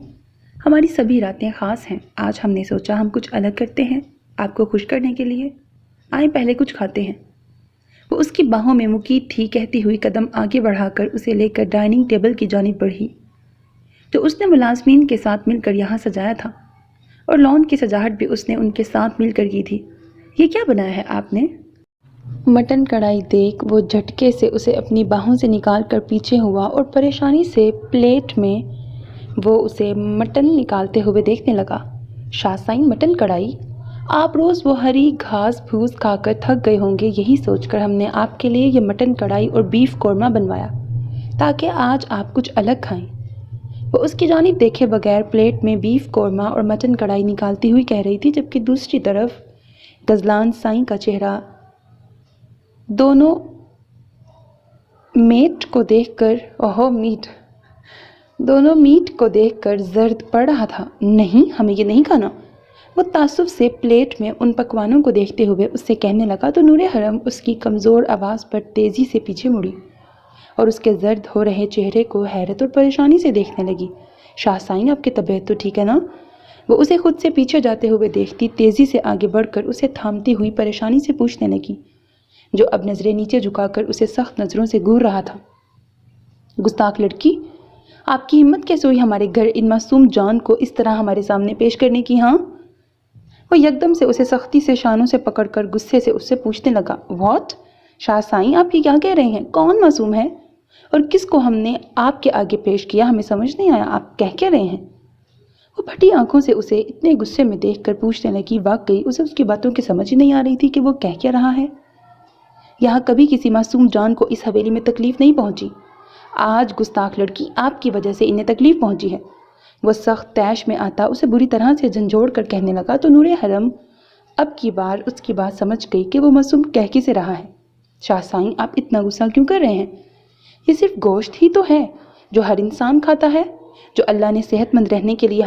ہماری سبھی راتیں خاص ہیں۔ آج ہم نے سوچا ہم کچھ الگ کرتے ہیں آپ کو خوش کرنے کے لیے۔ آئیں پہلے کچھ کھاتے ہیں۔ وہ اس کی باہوں میں مقید تھی کہتی ہوئی قدم آگے بڑھا کر اسے لے کر ڈائننگ ٹیبل کی جانب بڑھی جو اس نے ملازمین کے ساتھ مل کر یہاں سجایا تھا، اور لون کی سجاہٹ بھی اس نے ان کے ساتھ مل کر کی تھی۔ یہ کیا بنایا ہے آپ نے؟ مٹن کڑھائی دیکھ وہ جھٹکے سے اسے اپنی باہوں سے نکال کر پیچھے ہوا اور پریشانی سے پلیٹ میں وہ اسے مٹن نکالتے ہوئے دیکھنے لگا۔ شاہ سائن، مٹن کڑھائی؟ آپ روز وہ ہری گھاس پھوس کھا کر تھک گئے ہوں گے، یہی سوچ کر ہم نے آپ کے لیے یہ مٹن کڑھائی اور بیف قورمہ بنوایا تاکہ آج آپ کچھ الگ کھائیں۔ وہ اس کی جانب دیکھے بغیر پلیٹ میں بیف قورمہ اور مٹن کڑھائی نکالتی ہوئی کہہ رہی تھی، جبکہ دوسری طرف غزلان سائیں کا چہرہ دونوں میٹ کو دیکھ کر زرد پڑ رہا تھا۔ نہیں، ہمیں یہ نہیں کھانا۔ وہ تعصب سے پلیٹ میں ان پکوانوں کو دیکھتے ہوئے اس سے کہنے لگا تو نور حرم اس کی کمزور آواز پر تیزی سے پیچھے مڑی اور اس کے زرد ہو رہے چہرے کو حیرت اور پریشانی سے دیکھنے لگی۔ شاہ سائن، آپ کی طبیعت تو ٹھیک ہے نا؟ وہ اسے خود سے پیچھے جاتے ہوئے دیکھتی تیزی سے آگے بڑھ کر اسے تھامتی ہوئی پریشانی سے پوچھنے لگی، جو اب نظریں نیچے جھکا کر اسے سخت نظروں سے گھور رہا تھا۔ گستاخ لڑکی، آپ کی ہمت کیسے ہوئی ہمارے گھر ان معصوم جان کو اس طرح ہمارے سامنے پیش کرنے کی؟ ہاں؟ وہ یکدم سے اسے سختی سے شانوں سے پکڑ کر غصے سے اس سے پوچھنے لگا، واٹ؟ شاہ سائن، آپ یہ کیا کہہ رہے ہیں؟ کون معصوم ہے اور کس کو ہم نے آپ کے آگے پیش کیا؟ ہمیں سمجھ نہیں آیا آپ کہہ کیا رہے ہیں؟ وہ پھٹی آنکھوں سے اسے اتنے غصے میں دیکھ کر پوچھنے لگی، واقعی اسے اس کی باتوں کی سمجھ ہی نہیں آ رہی تھی کہ وہ کہہ کیا رہا ہے۔ یہاں کبھی کسی معصوم جان کو اس حویلی میں تکلیف نہیں پہنچی، آج گستاخ لڑکی آپ کی وجہ سے انہیں تکلیف پہنچی ہے۔ وہ سخت طیش میں آتا اسے بری طرح سے جھنجھوڑ کر کہنے لگا تو نور حرم اب کی بار اس کی بات سمجھ گئی کہ وہ معصوم کہہ کسے رہا ہے۔ شاہ سائن، آپ اتنا غصہ کیوں کر رہے ہیں؟ یہ صرف گوشت ہی تو ہے جو ہر انسان کھاتا ہے، جو اللہ نے صحت مند رہنے کے لیے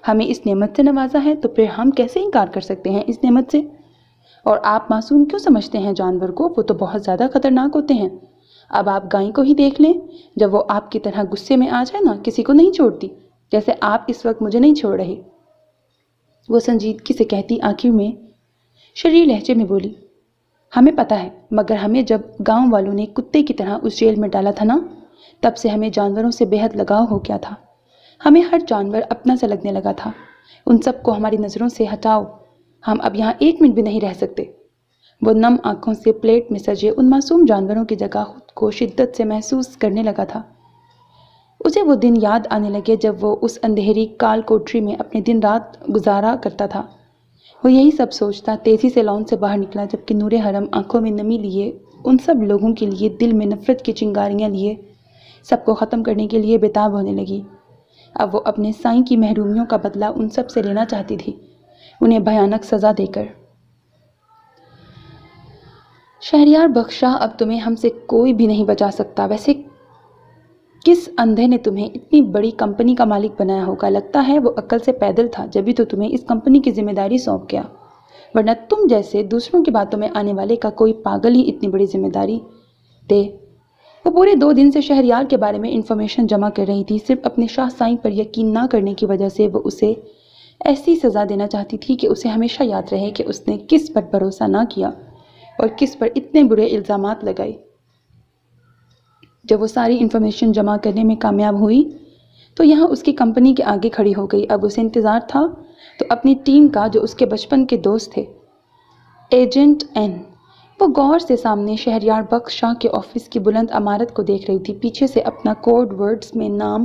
ہمیں اس نعمت سے نوازا ہے، تو پھر ہم کیسے انکار کر سکتے ہیں اس نعمت سے؟ اور آپ معصوم کیوں سمجھتے ہیں جانور کو؟ وہ تو بہت زیادہ خطرناک ہوتے ہیں۔ اب آپ گائے کو ہی دیکھ لیں، جب وہ آپ کی طرح غصے میں آ جائے نا، کسی کو نہیں چھوڑتی، جیسے آپ اس وقت مجھے نہیں چھوڑ رہے۔ وہ سنجیدگی سے کہتی آخر میں شریر لہجے میں بولی، ہمیں پتہ ہے، مگر ہمیں جب گاؤں والوں نے کتے کی طرح اس جیل میں ڈالا تھا نا، تب سے ہمیں جانوروں سے بے حد لگاؤ ہو گیا تھا۔ ہمیں ہر جانور اپنا سا لگنے لگا تھا۔ ان سب کو ہماری نظروں سے ہٹاؤ، ہم اب یہاں ایک منٹ بھی نہیں رہ سکتے۔ وہ نم آنکھوں سے پلیٹ میں سجے ان معصوم جانوروں کی جگہ خود کو شدت سے محسوس کرنے لگا تھا۔ اسے وہ دن یاد آنے لگے جب وہ اس اندھیری کال کوٹری میں اپنے دن رات گزارا کرتا تھا۔ وہ یہی سب سوچتا تیزی سے لان سے باہر نکلا، جبکہ نور حرم آنکھوں میں نمی لیے ان سب لوگوں کے لیے دل میں نفرت کی چنگاریاں لیے سب کو ختم کرنے کے لیے بےتاب ہونے لگی۔ اب وہ اپنے سائیں کی محرومیوں کا بدلہ ان سب سے لینا چاہتی تھی، انہیں بھیانک سزا دے کر۔ شہریار بخشا، اب تمہیں ہم سے کوئی بھی نہیں بچا سکتا۔ ویسے کس اندھے نے تمہیں اتنی بڑی کمپنی کا مالک بنایا ہوگا؟ لگتا ہے وہ عقل سے پیدل تھا، جبھی تو تمہیں اس کمپنی کی ذمہ داری سونپ گیا، ورنہ تم جیسے دوسروں کی باتوں میں آنے والے کا کوئی پاگل ہی اتنی بڑی ذمہ داری دے۔ وہ پورے 2 دن سے شہریار کے بارے میں انفارمیشن جمع کر رہی تھی، صرف اپنے شاہ سائیں پر یقین نہ کرنے کی وجہ سے۔ وہ اسے ایسی سزا دینا چاہتی تھی کہ اسے ہمیشہ یاد رہے کہ اس نے کس پر بھروسہ نہ کیا اور کس پر اتنے برے الزامات لگائے۔ جب وہ ساری انفارمیشن جمع کرنے میں کامیاب ہوئی تو یہاں اس کی کمپنی کے آگے کھڑی ہو گئی۔ اب اسے انتظار تھا تو اپنی ٹیم کا، جو اس کے بچپن کے دوست تھے، ایجنٹ این وہ غور سے سامنے شہریار بخش شاہ کے آفس کی بلند عمارت کو دیکھ رہی تھی۔ پیچھے سے اپنا کوڈ ورڈز میں نام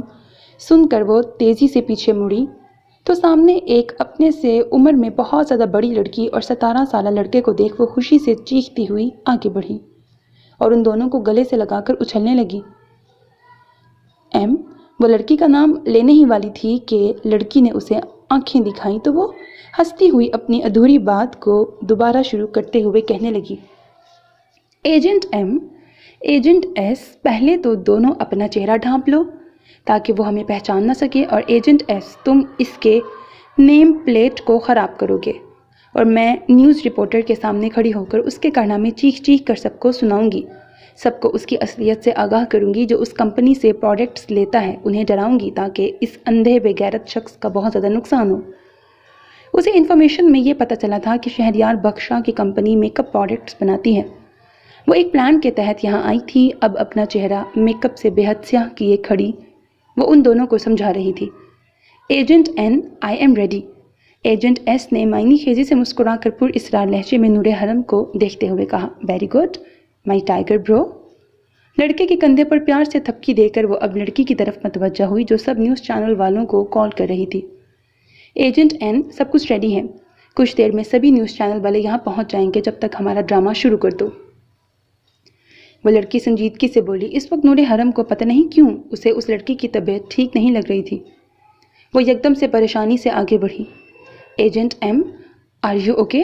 سن کر وہ تیزی سے پیچھے مڑی تو سامنے ایک اپنے سے عمر میں بہت زیادہ بڑی لڑکی اور 17 سالہ لڑکے کو دیکھ وہ خوشی سے چیختی ہوئی آگے بڑھی اور ان دونوں کو گلے سے لگا کر اچھلنے لگی۔ وہ لڑکی کا نام لینے ہی والی تھی کہ لڑکی نے اسے آنکھیں دکھائیں تو وہ ہنستی ہوئی اپنی ادھوری بات کو دوبارہ شروع کرتے ہوئے کہنے لگی، ایجنٹ ایم، ایجنٹ ایس، پہلے تو دونوں اپنا چہرہ ڈھانپ لو تاکہ وہ ہمیں پہچان نہ سکے، اور ایجنٹ ایس، تم اس کے نیم پلیٹ کو خراب کرو گے اور میں نیوز رپورٹر کے سامنے کھڑی ہو کر اس کے کارنامے چیخ چیخ کر سب کو سناؤں گی، سب کو اس کی اصلیت سے آگاہ کروں گی جو اس کمپنی سے پروڈکٹس لیتا ہے، انہیں ڈراؤں گی تاکہ اس اندھے بے غیرت شخص کا بہت زیادہ نقصان ہو۔ اسے انفارمیشن میں یہ پتہ چلا تھا کہ شہریار بخش شاہ کی کمپنی میک اپ پروڈکٹس بناتی ہے۔ وہ ایک پلان کے تحت یہاں آئی تھی، اب اپنا چہرہ میک اپ سے بے حد سیاہ کیے کھڑی وہ ان دونوں کو سمجھا رہی تھی۔ Agent N, I am ready, agent S نے معنی خیزی سے مسکرا کر پر اسرار لہجے میں نور حرم کو دیکھتے ہوئے کہا، ویری گڈ مائی ٹائیگر برو۔ لڑکے کے کندھے پر پیار سے تھپکی دے کر وہ اب لڑکی کی طرف متوجہ ہوئی جو سب نیوز چینل والوں کو کال کر رہی تھی۔ ایجنٹ این، سب کچھ ریڈی ہے، کچھ دیر میں سبھی نیوز چینل والے یہاں پہنچ جائیں گے، جب تک ہمارا ڈرامہ شروع کر دو۔ وہ لڑکی سنجیدگی سے بولی۔ اس وقت نور حرم کو پتہ نہیں کیوں اسے اس لڑکی کی طبیعت ٹھیک نہیں لگ رہی تھی۔ وہ یکدم سے پریشانی سے آگے بڑھی۔ Agent M, are you okay?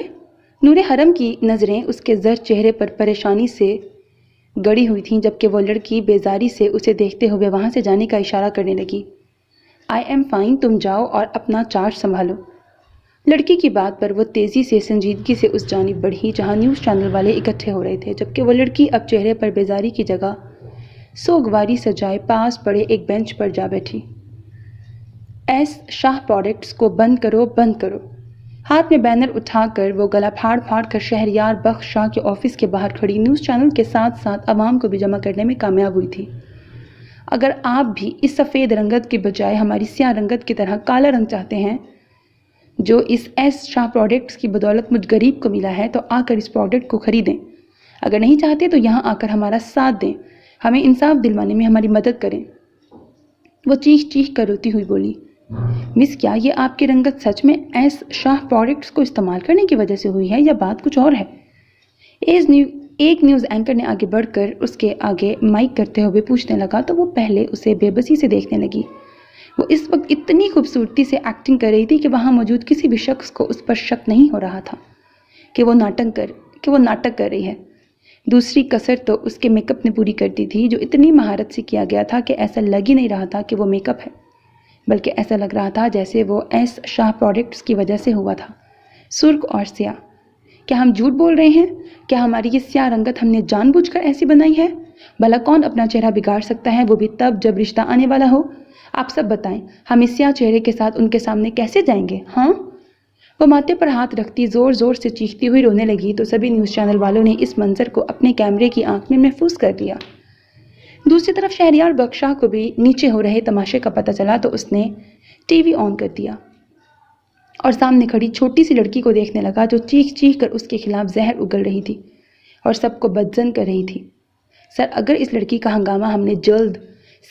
Noor Haram کی نظریں اس کے زرد چہرے پر پریشانی سے گڑی ہوئی تھیں، جبکہ وہ لڑکی بیزاری سے اسے دیکھتے ہوئے وہاں سے جانے کا اشارہ کرنے لگی۔ آئی ایم فائن، تم جاؤ اور اپنا چارج سنبھالو۔ لڑکی کی بات پر وہ تیزی سے سنجیدگی سے اس جانب بڑھی جہاں نیوز چینل والے اکٹھے ہو رہے تھے، جبکہ وہ لڑکی اب چہرے پر بیزاری کی جگہ سوگواری سجائے پاس پڑے ایک بینچ پر جا بیٹھی۔ ایس شاہ پروڈکٹس کو بند کرو، بند کرو۔ ہاتھ میں بینر اٹھا کر وہ گلا پھاڑ پھاڑ کر شہریار بخش شاہ کے آفس کے باہر کھڑی نیوز چینل کے ساتھ ساتھ عوام کو بھی جمع کرنے میں کامیاب ہوئی تھی۔ اگر آپ بھی اس سفید رنگت کے بجائے ہماری سیاہ رنگت کی طرح کالا رنگ چاہتے ہیں جو اس ایس شاہ پروڈکٹس کی بدولت مجھ غریب کو ملا ہے، تو آ کر اس پروڈکٹ کو خریدیں۔ اگر نہیں چاہتے تو یہاں آ کر ہمارا ساتھ دیں، ہمیں انصاف دلوانے میں ہماری مدد کریں۔ وہ چیخ چیخ کر روتی ہوئی بولی، مس، کیا یہ آپ کی رنگت سچ میں ایس شاہ پروڈکٹس کو استعمال کرنے کی وجہ سے ہوئی ہے یا بات کچھ اور ہے؟ ایک نیوز اینکر نے آگے بڑھ کر اس کے آگے مائک کرتے ہوئے پوچھنے لگا تو وہ پہلے اسے بے بسی سے دیکھنے لگی۔ وہ اس وقت اتنی خوبصورتی سے ایکٹنگ کر رہی تھی کہ وہاں موجود کسی بھی شخص کو اس پر شک نہیں ہو رہا تھا کہ وہ ناٹک کر رہی ہے۔ دوسری کسر تو اس کے میک اپ نے پوری کر دی تھی، جو اتنی مہارت سے کیا گیا تھا کہ ایسا لگ ہی نہیں رہا تھا کہ وہ میک اپ ہے، بلکہ ایسا لگ رہا تھا جیسے وہ ایس شاہ پروڈکٹس کی وجہ سے ہوا تھا، سرخ اور سیاہ۔ کیا ہم جھوٹ بول رہے ہیں؟ کیا ہماری یہ سیاہ رنگت ہم نے جان بوجھ کر ایسی بنائی ہے؟ بھلا کون اپنا چہرہ بگاڑ سکتا ہے، وہ بھی تب جب رشتہ آنے والا ہو؟ آپ سب بتائیں، ہم اس سیاہ چہرے کے ساتھ ان کے سامنے کیسے جائیں گے؟ ہاں؟ وہ ماتھے پر ہاتھ رکھتی زور زور سے چیختی ہوئی رونے لگی تو سبھی نیوز چینل والوں نے اس منظر کو اپنے کیمرے کی آنکھ میں محفوظ کر لیا۔ دوسری طرف شہریار بخش شاہ کو بھی نیچے ہو رہے تماشے کا پتہ چلا تو اس نے ٹی وی آن کر دیا اور سامنے کھڑی چھوٹی سی لڑکی کو دیکھنے لگا جو چیخ چیخ کر اس کے خلاف زہر اگل رہی تھی اور سب کو بدظن کر رہی تھی۔ سر، اگر اس لڑکی کا ہنگامہ ہم نے جلد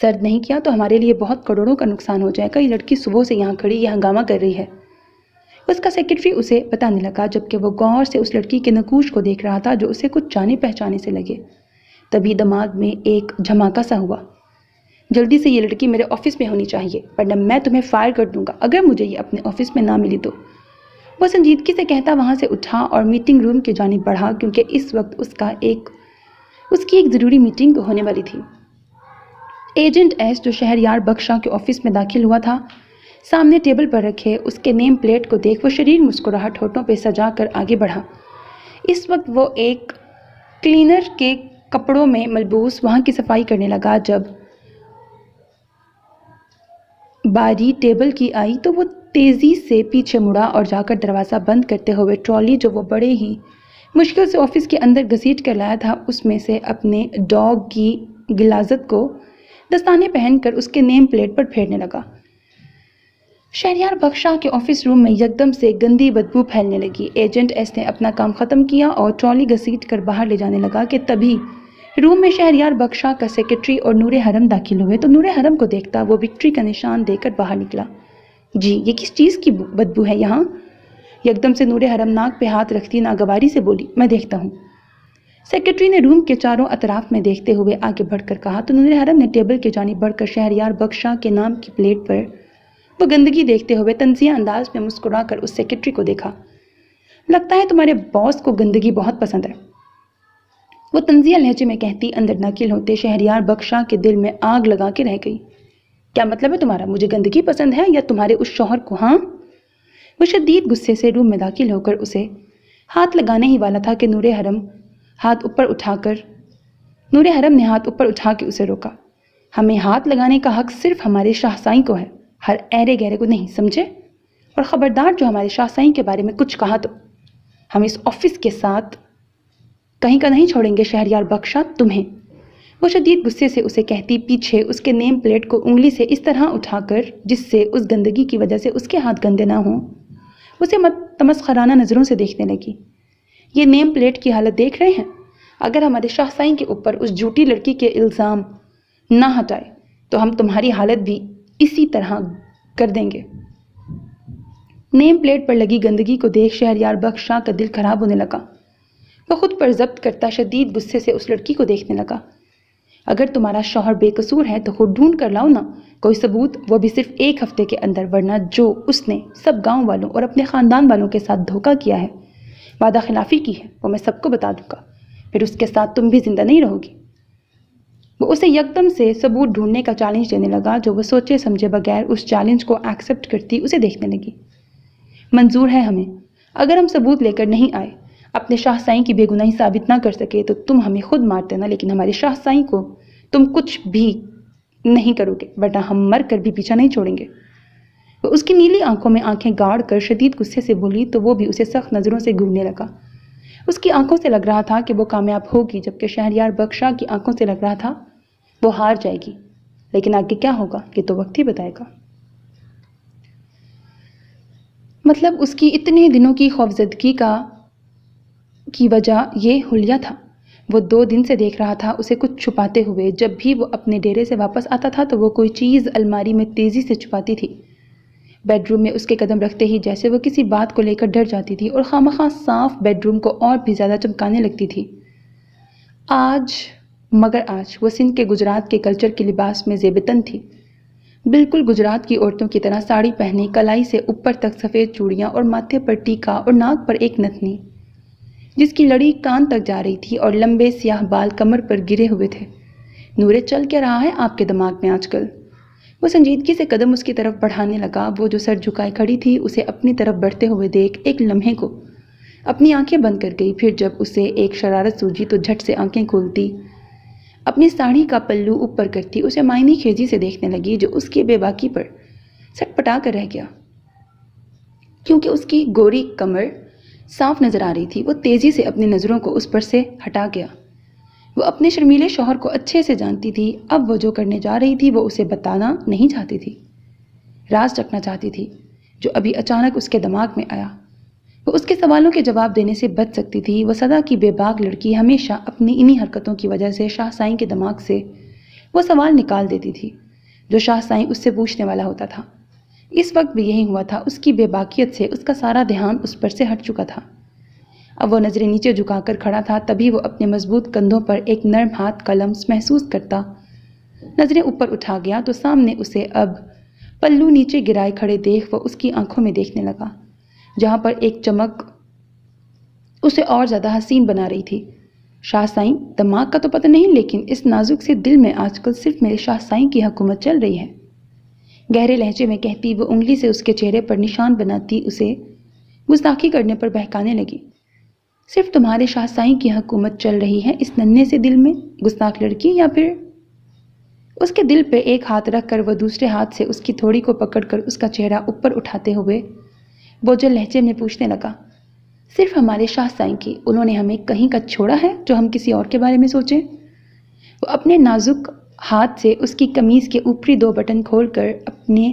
سرد نہیں کیا تو ہمارے لیے بہت کروڑوں کا نقصان ہو جائے گا۔ یہ لڑکی صبح سے یہاں کھڑی یہ ہنگامہ کر رہی ہے، اس کا سیکرٹری اسے بتانے لگا، جبکہ وہ غور سے اس لڑکی کے نقوش کو دیکھ رہا تھا جو اسے کچھ جانے پہچانے سے لگے۔ تبھی دماغ میں ایک جھماکا سا ہوا، جلدی سے یہ لڑکی میرے آفس میں ہونی چاہیے ورنہ میں تمہیں فائر کر دوں گا اگر مجھے یہ اپنے آفس میں نہ ملی تو۔ وہ سنجیدگی سے کہتا وہاں سے اٹھا اور میٹنگ روم کی جانب بڑھا کیونکہ اس وقت اس کی ایک ضروری میٹنگ ہونے والی تھی۔ ایجنٹ ایس جو شہریار بخش شاہ کے آفس میں داخل ہوا تھا، سامنے ٹیبل پر رکھے اس کے نیم پلیٹ کو دیکھ وہ شریر مسکراہٹ ہونٹوں پہ سجا کر آگے بڑھا۔ اس وقت وہ ایک کلینر کے کپڑوں میں ملبوس وہاں کی صفائی کرنے لگا۔ جب باری ٹیبل کی آئی تو وہ تیزی سے پیچھے مڑا اور جا کر دروازہ بند کرتے ہوئے ٹرالی جو وہ بڑے ہی مشکل سے آفس کے اندر گھسیٹ کر لایا تھا اس میں سے اپنے ڈاگ کی غلاظت کو دستانے پہن کر اس کے نیم پلیٹ پر پھیرنے لگا۔ شہریار بخشاہ کے آفس روم میں یکدم سے گندی بدبو پھیلنے لگی۔ ایجنٹ ایس نے اپنا کام ختم کیا اور ٹرالی گھسیٹ کر باہر لے جانے لگا کہ تبھی روم میں شہریار بخشاہ کا سیکرٹری اور نور حرم داخل ہوئے تو نور حرم کو دیکھتا وہ وکٹری کا نشان دے کر باہر نکلا۔ جی یہ کس چیز کی بدبو ہے یہاں؟ یکدم سے نور حرم ناک پہ ہاتھ رکھتی ناگواری سے بولی، میں دیکھتا ہوں۔ سیکرٹری نے روم کے چاروں اطراف میں دیکھتے ہوئے آگے بڑھ کر کہا تو نور حرم نے ٹیبل کے جانب بڑھ کر شہریار بخشاہ کے نام کی پلیٹ پر وہ گندگی دیکھتے ہوئے طنزیہ انداز میں مسکرا کر اس سیکرٹری کو دیکھا۔ لگتا ہے تمہارے باس کو گندگی بہت پسند ہے، وہ طنزیہ لہجے میں کہتی اندر داخل ہوتے شہریار بخشاہ کے دل میں آگ لگا کے رہ گئی۔ کیا مطلب ہے تمہارا؟ مجھے گندگی پسند ہے یا تمہارے اس شوہر کو؟ ہاں؟ وہ شدید غصے سے روم میں داخل ہو کر اسے ہاتھ لگانے ہی والا تھا کہ نور حرم نے ہاتھ اوپر اٹھا کے اسے روکا۔ ہمیں ہاتھ لگانے کا حق صرف ہمارے شاہ سائیں کو ہے، ہر ایرے گہرے کو نہیں، سمجھے؟ اور خبردار جو ہمارے شاہ سائیں کے بارے میں کچھ کہا تو ہم اس آفس کے ساتھ کہیں کا نہیں چھوڑیں گے شہریار بخشاہ تمہیں۔ وہ شدید غصے سے اسے کہتی پیچھے اس کے نیم پلیٹ کو انگلی سے اس طرح اٹھا کر جس سے اس گندگی کی وجہ سے اس کے ہاتھ گندے نہ ہوں، اسے تمسخرانہ نظروں سے دیکھنے لگی۔ یہ نیم پلیٹ کی حالت دیکھ رہے ہیں؟ اگر ہمارے شاہ سائیں کے اوپر اس جھوٹی لڑکی کے الزام نہ ہٹائے تو ہم تمہاری حالت بھی اسی طرح کر دیں گے۔ نیم پلیٹ پر لگی گندگی کو دیکھ شہریار بخشاہ کا دل خراب ہونے لگا۔ وہ خود پر ضبط کرتا شدید غصے سے اس لڑکی کو دیکھنے لگا۔ اگر تمہارا شوہر بے قصور ہے تو خود ڈھونڈ کر لاؤ نا کوئی ثبوت، وہ بھی صرف 1 ہفتے کے اندر، ورنہ جو اس نے سب گاؤں والوں اور اپنے خاندان والوں کے ساتھ دھوکہ کیا ہے، وعدہ خلافی کی ہے، وہ میں سب کو بتا دوں گا، پھر اس کے ساتھ تم بھی زندہ نہیں رہو گی۔ وہ اسے یکدم سے ثبوت ڈھونڈنے کا چیلنج دینے لگا جو وہ سوچے سمجھے بغیر اس چیلنج کو ایکسیپٹ کرتی اسے دیکھنے لگی۔ منظور ہے ہمیں، اگر ہم ثبوت لے کر نہیں آئے، اپنے شاہ سائیں کی بے گناہی ثابت نہ کر سکے تو تم ہمیں خود مار دینا، لیکن ہمارے شاہ سائیں کو تم کچھ بھی نہیں کرو گے، ورنہ ہم مر کر بھی پیچھا نہیں چھوڑیں گے۔ وہ اس کی نیلی آنکھوں میں آنکھیں گاڑ کر شدید غصے سے بولی تو وہ بھی اسے سخت نظروں سے گھورنے لگا۔ اس کی آنکھوں سے لگ رہا تھا کہ وہ کامیاب ہوگی، جبکہ شہریار بخشاہ کی آنکھوں سے لگ رہا تھا وہ ہار جائے گی، لیکن آگے کیا ہوگا یہ تو وقت ہی بتائے گا۔ مطلب اس کی اتنے دنوں کی خوفزدگی کی وجہ یہ حلیہ تھا۔ وہ 2 دن سے دیکھ رہا تھا اسے کچھ چھپاتے ہوئے۔ جب بھی وہ اپنے ڈیرے سے واپس آتا تھا تو وہ کوئی چیز الماری میں تیزی سے چھپاتی تھی۔ بیڈ روم میں اس کے قدم رکھتے ہی جیسے وہ کسی بات کو لے کر ڈر جاتی تھی اور خامخواہ صاف بیڈ روم کو اور بھی زیادہ چمکانے لگتی تھی۔ مگر آج وہ سندھ کے گجرات کے کلچر کے لباس میں زیب تن تھی، بالکل گجرات کی عورتوں کی طرح ساڑی پہنے، کلائی سے اوپر تک سفید چوڑیاں اور ماتھے پر ٹیکا اور ناک پر ایک نتنی جس کی لڑی کان تک جا رہی تھی اور لمبے سیاہ بال کمر پر گرے ہوئے تھے۔ نورے چل کیا رہا ہے آپ کے دماغ میں آج کل؟ وہ سنجیدگی سے قدم اس کی طرف بڑھانے لگا۔ وہ جو سر جھکائے کھڑی تھی اسے اپنی طرف بڑھتے ہوئے دیکھ ایک لمحے کو اپنی آنکھیں بند کر گئی، پھر جب اسے ایک شرارت سوجی تو جھٹ سے آنکھیں کھولتی، اپنی ساڑی کا پلو اوپر کرتی اسے معنی خیزی سے دیکھنے لگی جو اس کی بے باکی پر سٹ پٹا کر رہ گیا۔ کیونکہ اس کی گوری کمر صاف نظر آ رہی تھی، وہ تیزی سے اپنی نظروں کو اس پر سے ہٹا گیا۔ وہ اپنے شرمیلے شوہر کو اچھے سے جانتی تھی، اب وہ جو کرنے جا رہی تھی وہ اسے بتانا نہیں چاہتی تھی، راز رکھنا چاہتی تھی جو ابھی اچانک اس کے دماغ میں آیا۔ وہ اس کے سوالوں کے جواب دینے سے بچ سکتی تھی۔ وہ سدا کی بے باک لڑکی ہمیشہ اپنی انہی حرکتوں کی وجہ سے شاہ سائیں کے دماغ سے وہ سوال نکال دیتی تھی جو شاہ سائیں اس سے پوچھنے والا ہوتا تھا۔ اس وقت بھی یہی ہوا تھا، اس کی بے باکیت سے اس کا سارا دھیان اس پر سے ہٹ چکا تھا۔ اب وہ نظریں نیچے جھکا کر کھڑا تھا، تبھی وہ اپنے مضبوط کندھوں پر ایک نرم ہاتھ کا لمس محسوس کرتا نظریں اوپر اٹھا گیا تو سامنے اسے اب پلو نیچے گرائے کھڑے دیکھ وہ اس کی آنکھوں میں دیکھنے لگا، جہاں پر ایک چمک اسے اور زیادہ حسین بنا رہی تھی۔ شاہ سائیں، دماغ کا تو پتہ نہیں، لیکن اس نازک سے دل میں آج کل صرف میرے شاہ سائیں کی حکومت چل رہی ہے، گہرے لہجے میں کہتی وہ انگلی سے اس کے چہرے پر نشان بناتی اسے گستاخی کرنے پر بہکانے لگی۔ صرف تمہارے شاہ سائیں کی حکومت چل رہی ہے اس ننھے سے دل میں، گستاخ لڑکی؟ یا پھر اس کے دل پہ ایک ہاتھ رکھ کر وہ دوسرے ہاتھ سے اس کی تھوڑی کو پکڑ کر اس کا چہرہ اوپر اٹھاتے ہوئے بوجھل لہجے میں پوچھنے لگا، صرف ہمارے شاہ سائیں کی؟ انہوں نے ہمیں کہیں کا چھوڑا ہے جو ہم کسی اور کے بارے میں سوچیں؟ وہ اپنے نازک ہاتھ سے اس کی قمیض کے اوپری 2 بٹن کھول کر اپنے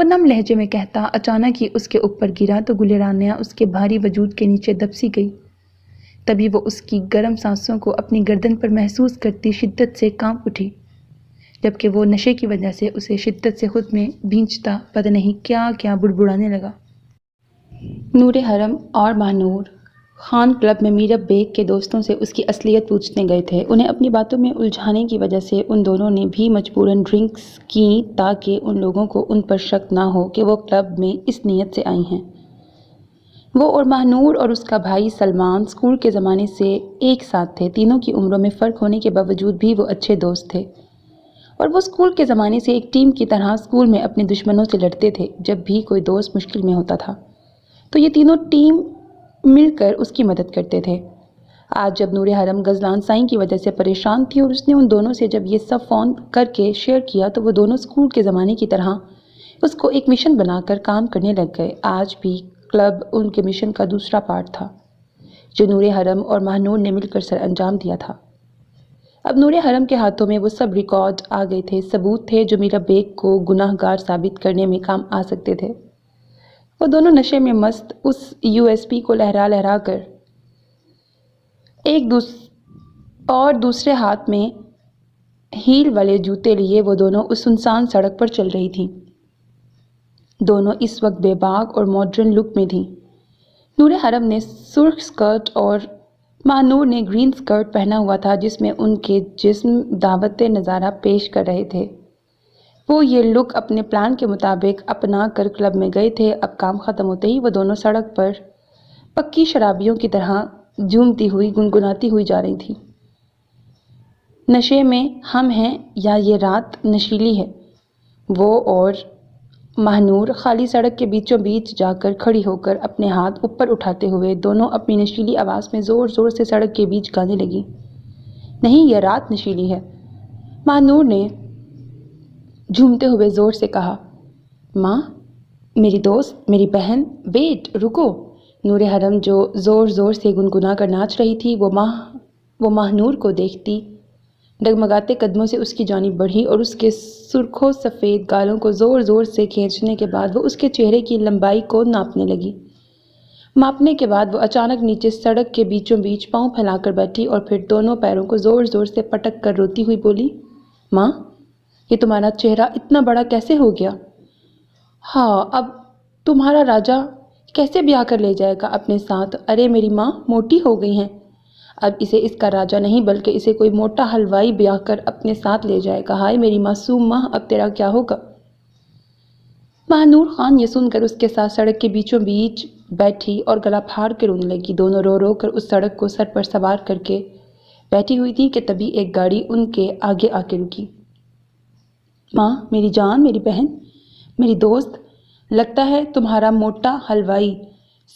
وہ نم لہجے میں کہتا اچانک ہی اس کے اوپر گرا تو گلرانیہ اس کے بھاری وجود کے نیچے دبسی گئی۔ تبھی وہ اس کی گرم سانسوں کو اپنی گردن پر محسوس کرتی شدت سے کانپ اٹھی، جبکہ وہ نشے کی وجہ سے اسے شدت سے خود میں بھینچتا پتہ نہیں کیا کیا بڑبڑانے لگا۔ نور حرم اور ماہنور خان کلب میں میرا بیگ کے دوستوں سے اس کی اصلیت پوچھنے گئے تھے۔ انہیں اپنی باتوں میں الجھانے کی وجہ سے ان دونوں نے بھی مجبوراً ڈرنکس کیں تاکہ ان لوگوں کو ان پر شک نہ ہو کہ وہ کلب میں اس نیت سے آئی ہیں۔ وہ اور ماہنور اور اس کا بھائی سلمان اسکول کے زمانے سے ایک ساتھ تھے۔ تینوں کی عمروں میں فرق ہونے کے باوجود بھی وہ اچھے دوست تھے، اور وہ اسکول کے زمانے سے ایک ٹیم کی طرح اسکول میں اپنے دشمنوں سے لڑتے تھے۔ جب بھی کوئی دوست مشکل میں ہوتا تھا تو یہ تینوں ٹیم مل کر اس کی مدد کرتے تھے۔ آج جب نور حرم غزلان سائیں کی وجہ سے پریشان تھی اور اس نے ان دونوں سے جب یہ سب فون کر کے شیئر کیا تو وہ دونوں اسکول کے زمانے کی طرح اس کو ایک مشن بنا کر کام کرنے لگ گئے۔ آج بھی کلب ان کے مشن کا دوسرا پارٹ تھا جو نور حرم اور ماہنور نے مل کر سر انجام دیا تھا۔ اب نور حرم کے ہاتھوں میں وہ سب ریکارڈ آ گئے تھے، ثبوت تھے جو میرا بیگ کو گناہ گار ثابت کرنے میں کام آ سکتے تھے۔ وہ دونوں نشے میں مست اس USB کو لہرا لہرا کر اور دوسرے ہاتھ میں ہیل والے جوتے لیے وہ دونوں اس سنسان سڑک پر چل رہی تھیں۔ دونوں اس وقت بے باک اور ماڈرن لک میں تھیں۔ نور حرم نے سرخ سکرٹ اور ماہنور نے گرین سکرٹ پہنا ہوا تھا جس میں ان کے جسم دعوت نظارہ پیش کر رہے تھے۔ وہ یہ لک اپنے پلان کے مطابق اپنا کر کلب میں گئے تھے۔ اب کام ختم ہوتے ہی وہ دونوں سڑک پر پکی شرابیوں کی طرح جھومتی ہوئی گنگناتی ہوئی جا رہی تھی۔ نشے میں ہم ہیں یا یہ رات نشیلی ہے؟ وہ اور ماہنور خالی سڑک کے بیچوں بیچ جا کر کھڑی ہو کر اپنے ہاتھ اوپر اٹھاتے ہوئے دونوں اپنی نشیلی آواز میں زور زور سے سڑک کے بیچ گانے لگی۔ نہیں، یہ رات نشیلی ہے، ماہنور نے جھومتے ہوئے زور سے کہا۔ ماں، میری دوست، میری بہن، ویٹ، رکو۔ نور حرم جو زور زور سے گنگنا کر ناچ رہی تھی وہ ماہنور کو دیکھتی ڈگمگاتے قدموں سے اس کی جانب بڑھی اور اس کے سرخ سفید گالوں کو زور زور سے کھینچنے کے بعد وہ اس کے چہرے کی لمبائی کو ناپنے لگی۔ ماپنے کے بعد وہ اچانک نیچے سڑک کے بیچوں بیچ پاؤں پھیلا کر بیٹھی اور پھر دونوں پیروں کو زور زور سے پٹک کر روتی ہوئی بولی، ماں، یہ تمہارا چہرہ اتنا بڑا کیسے ہو گیا؟ ہاں، اب تمہارا راجہ کیسے بیاہ کر لے جائے گا اپنے ساتھ؟ ارے میری ماں موٹی ہو گئی ہیں، اب اسے اس کا راجہ نہیں بلکہ اسے کوئی موٹا حلوائی بیاہ کر اپنے ساتھ لے جائے گا۔ ہائے میری معصوم ماں، اب تیرا کیا ہوگا؟ ماہنور خان یہ سن کر اس کے ساتھ سڑک کے بیچوں بیچ بیٹھی اور گلا پھاڑ کے رونے لگی۔ دونوں رو رو کر اس سڑک کو سر پر سوار کر کے بیٹھی ہوئی تھی کہ تبھی ایک گاڑی ان کے آگے آ کے رکی۔ ماں، میری جان، میری بہن، میری دوست، لگتا ہے تمہارا موٹا حلوائی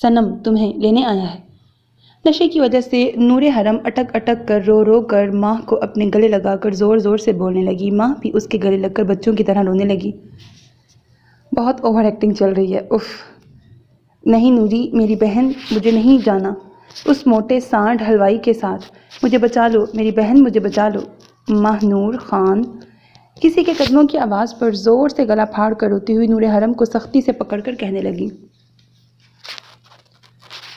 صنم تمہیں لینے آیا ہے۔ نشے کی وجہ سے نور حرم اٹک اٹک کر رو رو کر ماں کو اپنے گلے لگا کر زور زور سے بولنے لگی۔ ماں بھی اس کے گلے لگ کر بچوں کی طرح رونے لگی۔ بہت اوور ایکٹنگ چل رہی ہے، اف۔ نہیں نوری، میری بہن، مجھے نہیں جانا اس موٹے سانڈ حلوائی کے ساتھ، مجھے بچا لو، میری بہن، مجھے بچا لو۔ ماہنور خان کسی کے قدموں کی آواز پر زور سے گلا پھاڑ کر روتی ہوئی نور حرم کو سختی سے پکڑ کر کہنے لگی،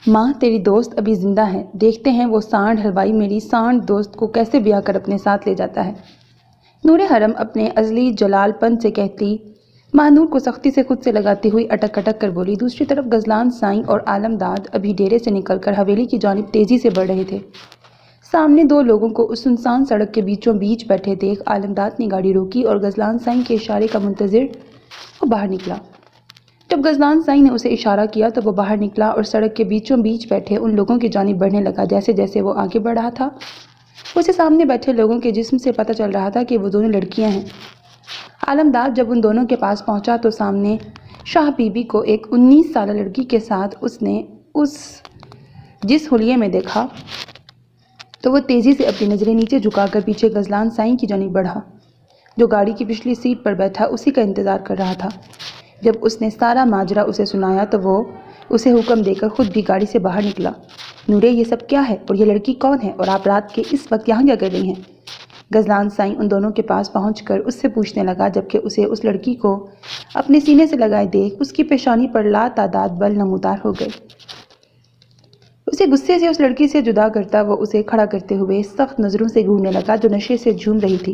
ماں، تیری دوست ابھی زندہ ہے، دیکھتے ہیں وہ سانڈ حلوائی میری سانڈ دوست کو کیسے بیاہ کر اپنے ساتھ لے جاتا ہے۔ نور حرم اپنے ازلی جلال پن سے کہتی ماہنور کو سختی سے خود سے لگاتی ہوئی اٹک اٹک کر بولی۔ دوسری طرف غزلان سائیں اور عالمداد ابھی ڈیرے سے نکل کر حویلی کی جانب تیزی سے بڑھ رہے تھے۔ سامنے دو لوگوں کو اس سنسان سڑک کے بیچوں بیچ بیٹھے دیکھ عالمداد نے گاڑی روکی اور غزلان سائیں کے اشارے کا منتظر وہ باہر نکلا۔ جب غزلان سائیں نے اسے اشارہ کیا تو وہ باہر نکلا اور سڑک کے بیچوں بیچ بیٹھے ان لوگوں کی جانب بڑھنے لگا۔ جیسے جیسے وہ آگے بڑھ رہا تھا اسے سامنے بیٹھے لوگوں کے جسم سے پتہ چل رہا تھا کہ وہ دونوں لڑکیاں ہیں۔ عالمداد جب ان دونوں کے پاس پہنچا تو سامنے شاہ بی بی کو ایک 19 سالہ لڑکی کے ساتھ اس نے جس حلیے میں دیکھا تو وہ تیزی سے اپنی نظریں نیچے جھکا کر پیچھے غزلان سائیں کی جانب بڑھا جو گاڑی کی پچھلی سیٹ پر بیٹھا اسی کا انتظار کر رہا تھا۔ جب اس نے سارا ماجرا اسے سنایا تو وہ اسے حکم دے کر خود بھی گاڑی سے باہر نکلا۔ نورے، یہ سب کیا ہے اور یہ لڑکی کون ہے اور آپ رات کے اس وقت یہاں کیا کر رہی ہیں؟ غزلان سائیں ان دونوں کے پاس پہنچ کر اس سے پوچھنے لگا، جبکہ اسے اس لڑکی کو اپنے سینے سے لگائے دیکھ اس کی پیشانی پر لاتعداد بل نمودار ہو گئے۔ اسے غصے سے اس لڑکی سے جدا کرتا وہ اسے کھڑا کرتے ہوئے سخت نظروں سے گھورنے لگا جو نشے سے جھوم رہی تھی۔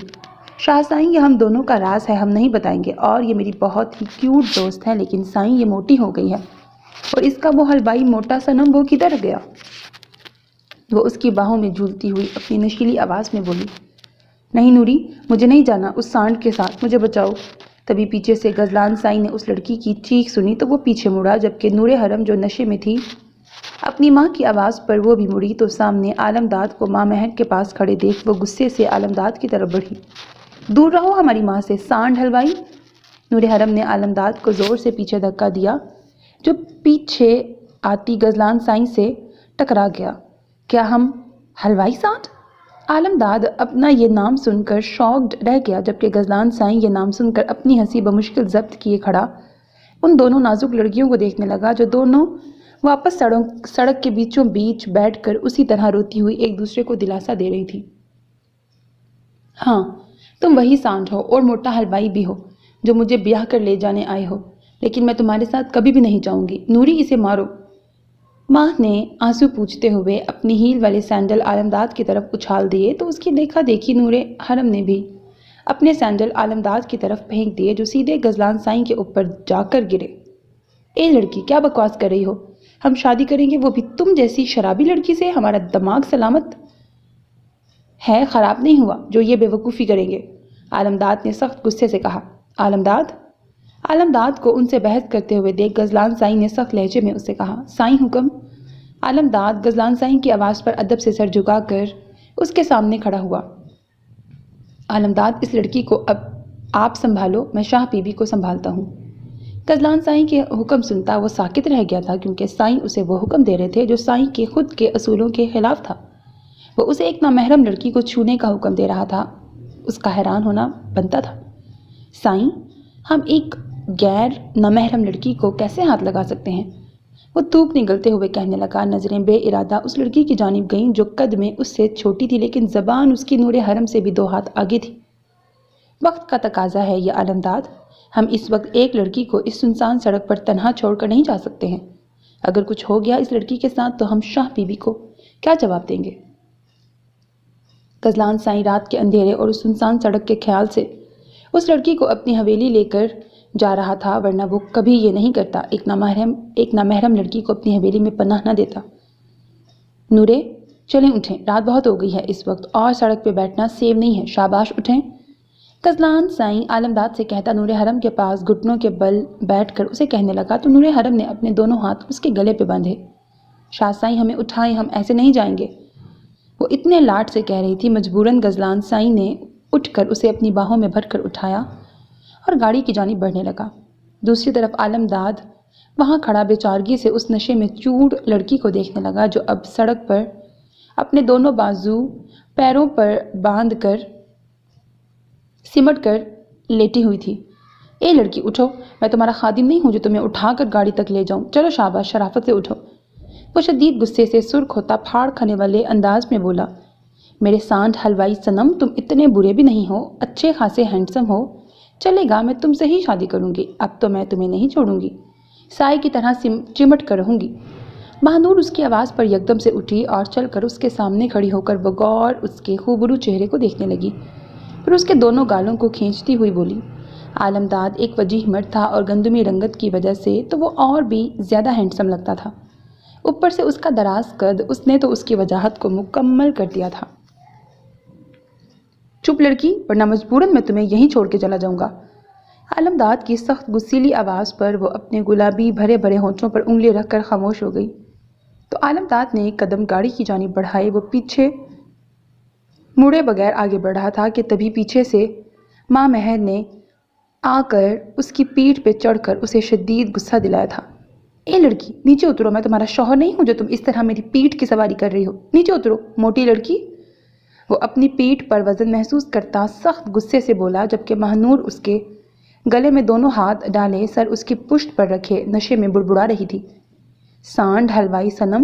شاہ سائیں، یہ ہم دونوں کا راز ہے، ہم نہیں بتائیں گے، اور یہ میری بہت ہی کیوٹ دوست ہے، لیکن سائیں یہ موٹی ہو گئی ہے، اور اس کا وہ حلوائی موٹا صنم وہ کدھر گیا؟ وہ اس کی باہوں میں جھولتی ہوئی اپنی نشیلی آواز میں بولی، نہیں نوری، مجھے نہیں جانا اس سانڈ کے ساتھ، مجھے بچاؤ۔ تبھی پیچھے سے غزلان سائیں نے اس لڑکی کی چیخ سنی تو وہ پیچھے مڑا، جبکہ نور حرم جو نشے میں تھی اپنی ماں کی آواز پر وہ بھی مڑی تو سامنے عالمداد کو ماں مہر کے پاس کھڑے دیکھ وہ غصے سے عالمداد کی طرف بڑھی۔ دور رہو ہماری ماں سے، سانڈ حلوائی! نور حرم نے عالمداد کو زور سے پیچھے دھکا دیا جو پیچھے آتی غزلان سائیں سے ٹکرا گیا۔ کیا ہم حلوائی سانڈ؟ عالمداد اپنا یہ نام سن کر شاکڈ رہ گیا، جبکہ غزلان سائیں یہ نام سن کر اپنی ہنسی بمشکل ضبط کیے کھڑا ان دونوں نازک لڑکیوں کو دیکھنے لگا جو دونوں واپس سڑک کے بیچوں بیچ بیٹھ کر اسی طرح روتی ہوئی ایک دوسرے کو دلاسا دے رہی تھی۔ ہاں، تم وہی سانڈ ہو اور موٹا حلوائی بھی ہو جو مجھے بیاہ کر لے جانے آئے ہو، لیکن میں تمہارے ساتھ کبھی بھی نہیں جاؤں گی۔ نوری، اسے مارو! ماں نے آنسو پوچھتے ہوئے اپنی ہیل والے سینڈل عالمداد کی طرف اچھال دیے تو اس کی دیکھا دیکھی نور حرم نے بھی اپنے سینڈل عالمداد کی طرف پھینک دیے جو سیدھے غزلان سائیں کے اوپر جا کر گرے۔ اے لڑکی، کیا بکواس کر رہی ہو؟ ہم شادی کریں گے، وہ بھی تم جیسی شرابی لڑکی سے؟ ہمارا دماغ سلامت ہے، خراب نہیں ہوا جو یہ بے وقوفی کریں گے، عالمداد نے سخت غصے سے کہا۔ عالمداد کو ان سے بحث کرتے ہوئے دیکھ غزلان سائیں نے سخت لہجے میں اس سے کہا، سائیں حکم۔ عالمداد غزلان سائیں کی آواز پر ادب سے سر جھکا کر اس کے سامنے کھڑا ہوا۔ عالمداد، اس لڑکی کو اب آپ سنبھالو، میں شاہ بی بی کو سنبھالتا ہوں۔ غزلان سائیں کے حکم سنتا وہ ساکت رہ گیا تھا، کیونکہ سائیں اسے وہ حکم دے رہے تھے جو سائیں کے خود کے اصولوں کے خلاف تھا۔ وہ اسے ایک نامحرم لڑکی کو چھونے کا حکم دے رہا تھا، اس کا حیران ہونا بنتا تھا۔ سائیں، ہم ایک غیر نامحرم لڑکی کو کیسے ہاتھ لگا سکتے ہیں؟ وہ تھوک نگلتے ہوئے کہنے لگا، نظریں بے ارادہ اس لڑکی کی جانب گئیں جو قد میں اس سے چھوٹی تھی، لیکن زبان اس کی نور حرم سے بھی 2 ہاتھ آگے تھی۔ وقت کا تقاضا ہے یہ عالمداد، ہم اس وقت ایک لڑکی کو اس سنسان سڑک پر تنہا چھوڑ کر نہیں جا سکتے ہیں۔ اگر کچھ ہو گیا اس لڑکی کے ساتھ تو ہم شاہ بی بی کو کیا جواب دیں گے؟ غزلان سائیں رات کے اندھیرے اور اس سنسان سڑک کے خیال سے اس لڑکی کو اپنی حویلی لے کر جا رہا تھا، ورنہ وہ کبھی یہ نہیں کرتا، ایک نامحرم لڑکی کو اپنی حویلی میں پناہ نہ دیتا۔ نورے، چلیں اٹھیں، رات بہت ہو گئی ہے اس وقت، اور سڑک پہ بیٹھنا سیف نہیں ہے، شاباش اٹھیں۔ غزلان سائیں عالمداد سے کہتا نور حرم کے پاس گھٹنوں کے بل بیٹھ کر اسے کہنے لگا تو نور حرم نے اپنے دونوں ہاتھ اس کے گلے پہ باندھے۔ شاہ سائیں، ہمیں اٹھائیں، ہم ایسے نہیں جائیں گے، وہ اتنے لاڈ سے کہہ رہی تھی۔ مجبوراً غزلان سائیں نے اٹھ کر اسے اپنی باہوں میں بھر کر اٹھایا اور گاڑی کی جانب بڑھنے لگا۔ دوسری طرف عالمداد وہاں کھڑا بے چارگی سے اس نشے میں چور لڑکی کو دیکھنے لگا جو اب سڑک پر اپنے دونوں بازو پیروں پر باندھ کر سمٹ کر لیٹی ہوئی تھی۔ اے لڑکی اٹھو، میں تمہارا خادم نہیں ہوں جو تمہیں اٹھا کر گاڑی تک لے جاؤں، چلو شاباش، شرافت سے اٹھو۔ وہ شدید غصے سے سرخ ہوتا پھاڑ کھانے والے انداز میں بولا، میرے سانڈ حلوائی صنم، تم اتنے برے بھی نہیں ہو، اچھے خاصے ہینڈسم ہو، چلے گا میں تم سے ہی شادی کروں گی، اب تو میں تمہیں نہیں چھوڑوں گی، سائے کی طرح چمٹ کر رہوں گی۔ بہانور اس کی آواز پر یکدم سے اٹھی اور چل کر اس کے سامنے کھڑی ہو کر بغور اس کے خوبرو چہرے کو دیکھنے لگی، پھر اس کے دونوں گالوں کو کھینچتی ہوئی بولی۔ عالمداد ایک وجیح مرد تھا اور گندمی رنگت کی وجہ سے تو وہ اور بھی زیادہ ہینڈسم لگتا تھا، اوپر سے اس کا دراز قد، اس نے تو اس کی وجاہت کو مکمل کر دیا تھا۔ چپ لڑکی، ورنہ مجبوراً میں تمہیں یہیں چھوڑ کے چلا جاؤں گا۔ عالمداد کی سخت غصیلی آواز پر وہ اپنے گلابی بھرے بھرے ہونٹوں پر انگلی رکھ کر خاموش ہو گئی تو عالمداد نے ایک قدم گاڑی کی جانب بڑھائے۔ وہ پیچھے مڑے بغیر آگے بڑھ رہا تھا کہ تبھی پیچھے سے ماں مہر نے آ کر اس کی پیٹھ پہ چڑھ کر اسے شدید غصہ دلایا تھا۔ اے لڑکی، نیچے اترو، میں تمہارا شوہر نہیں ہوں جو تم اس طرح میری پیٹھ کی سواری کر رہی ہو، نیچے اترو موٹی لڑکی۔ وہ اپنی پیٹھ پر وزن محسوس کرتا سخت غصے سے بولا، جبکہ مہنور اس کے گلے میں دونوں ہاتھ ڈالے سر اس کی پشت پر رکھے نشے میں بڑبڑا رہی تھی، سانڈ حلوائی صنم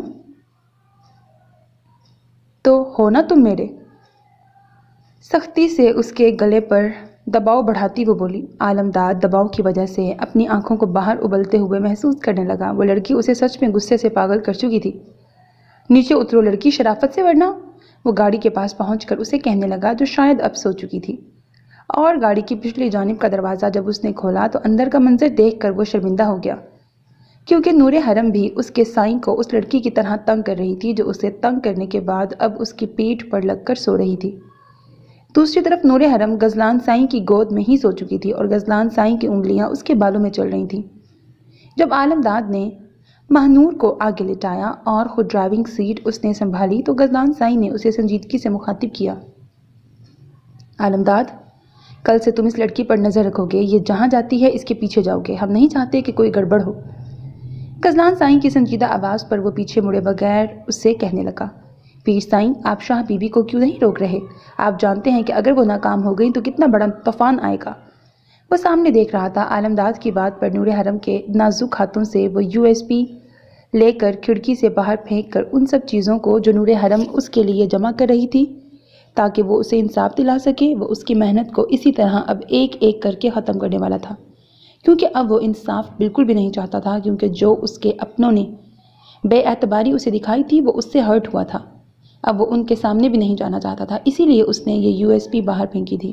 تو ہو نا تم میرے؟ سختی سے اس کے گلے پر دباؤ بڑھاتی وہ بولی۔ عالمداد دباؤ کی وجہ سے اپنی آنکھوں کو باہر ابلتے ہوئے محسوس کرنے لگا۔ وہ لڑکی اسے سچ میں غصے سے پاگل کر چکی تھی۔ نیچے اترو لڑکی، شرافت سے، ورنہ۔ وہ گاڑی کے پاس پہنچ کر اسے کہنے لگا، جو شاید اب سو چکی تھی۔ اور گاڑی کی پچھلی جانب کا دروازہ جب اس نے کھولا تو اندر کا منظر دیکھ کر وہ شرمندہ ہو گیا، کیونکہ نور حرم بھی اس کے سائیں کو اس لڑکی کی طرح تنگ کر رہی تھی، جو اسے تنگ کرنے کے بعد اب اس کی پیٹھ پر لگ کر سو رہی تھی۔ دوسری طرف نور حرم غزلان سائیں کی گود میں ہی سو چکی تھی اور غزلان سائیں کی انگلیاں اس کے بالوں میں چل رہی تھیں۔ جب عالمداد نے مہنور کو آگے لٹایا اور خود ڈرائیونگ سیٹ اس نے سنبھالی تو غزلان سائیں نے اسے سنجیدگی سے مخاطب کیا۔ عالمداد، کل سے تم اس لڑکی پر نظر رکھو گے، یہ جہاں جاتی ہے اس کے پیچھے جاؤ گے، ہم نہیں چاہتے کہ کوئی گڑبڑ ہو۔ غزلان سائیں کی سنجیدہ آواز پر وہ پیچھے مڑے بغیر اس سے کہنے لگا، پیر سائیں، آپ شاہ بی بی کو کیوں نہیں روک رہے؟ آپ جانتے ہیں کہ اگر وہ ناکام ہو گئی تو کتنا بڑا طوفان آئے گا۔ وہ سامنے دیکھ رہا تھا۔ عالمداد کی بات پر نور حرم کے نازک ہاتھوں سے وہ USB لے کر کھڑکی سے باہر پھینک کر ان سب چیزوں کو جو نور حرم اس کے لیے جمع کر رہی تھی تاکہ وہ اسے انصاف دلا سکے، وہ اس کی محنت کو اسی طرح اب ایک ایک کر کے ختم کرنے والا تھا، کیونکہ اب وہ انصاف بالکل بھی نہیں چاہتا تھا، کیونکہ جو اس کے اپنوں نے بے اعتباری اسے دکھائی تھی وہ اس سے ہرٹ ہوا تھا۔ اب وہ ان کے سامنے بھی نہیں جانا چاہتا تھا، اسی لیے اس نے یہ USB باہر پھینکی تھی۔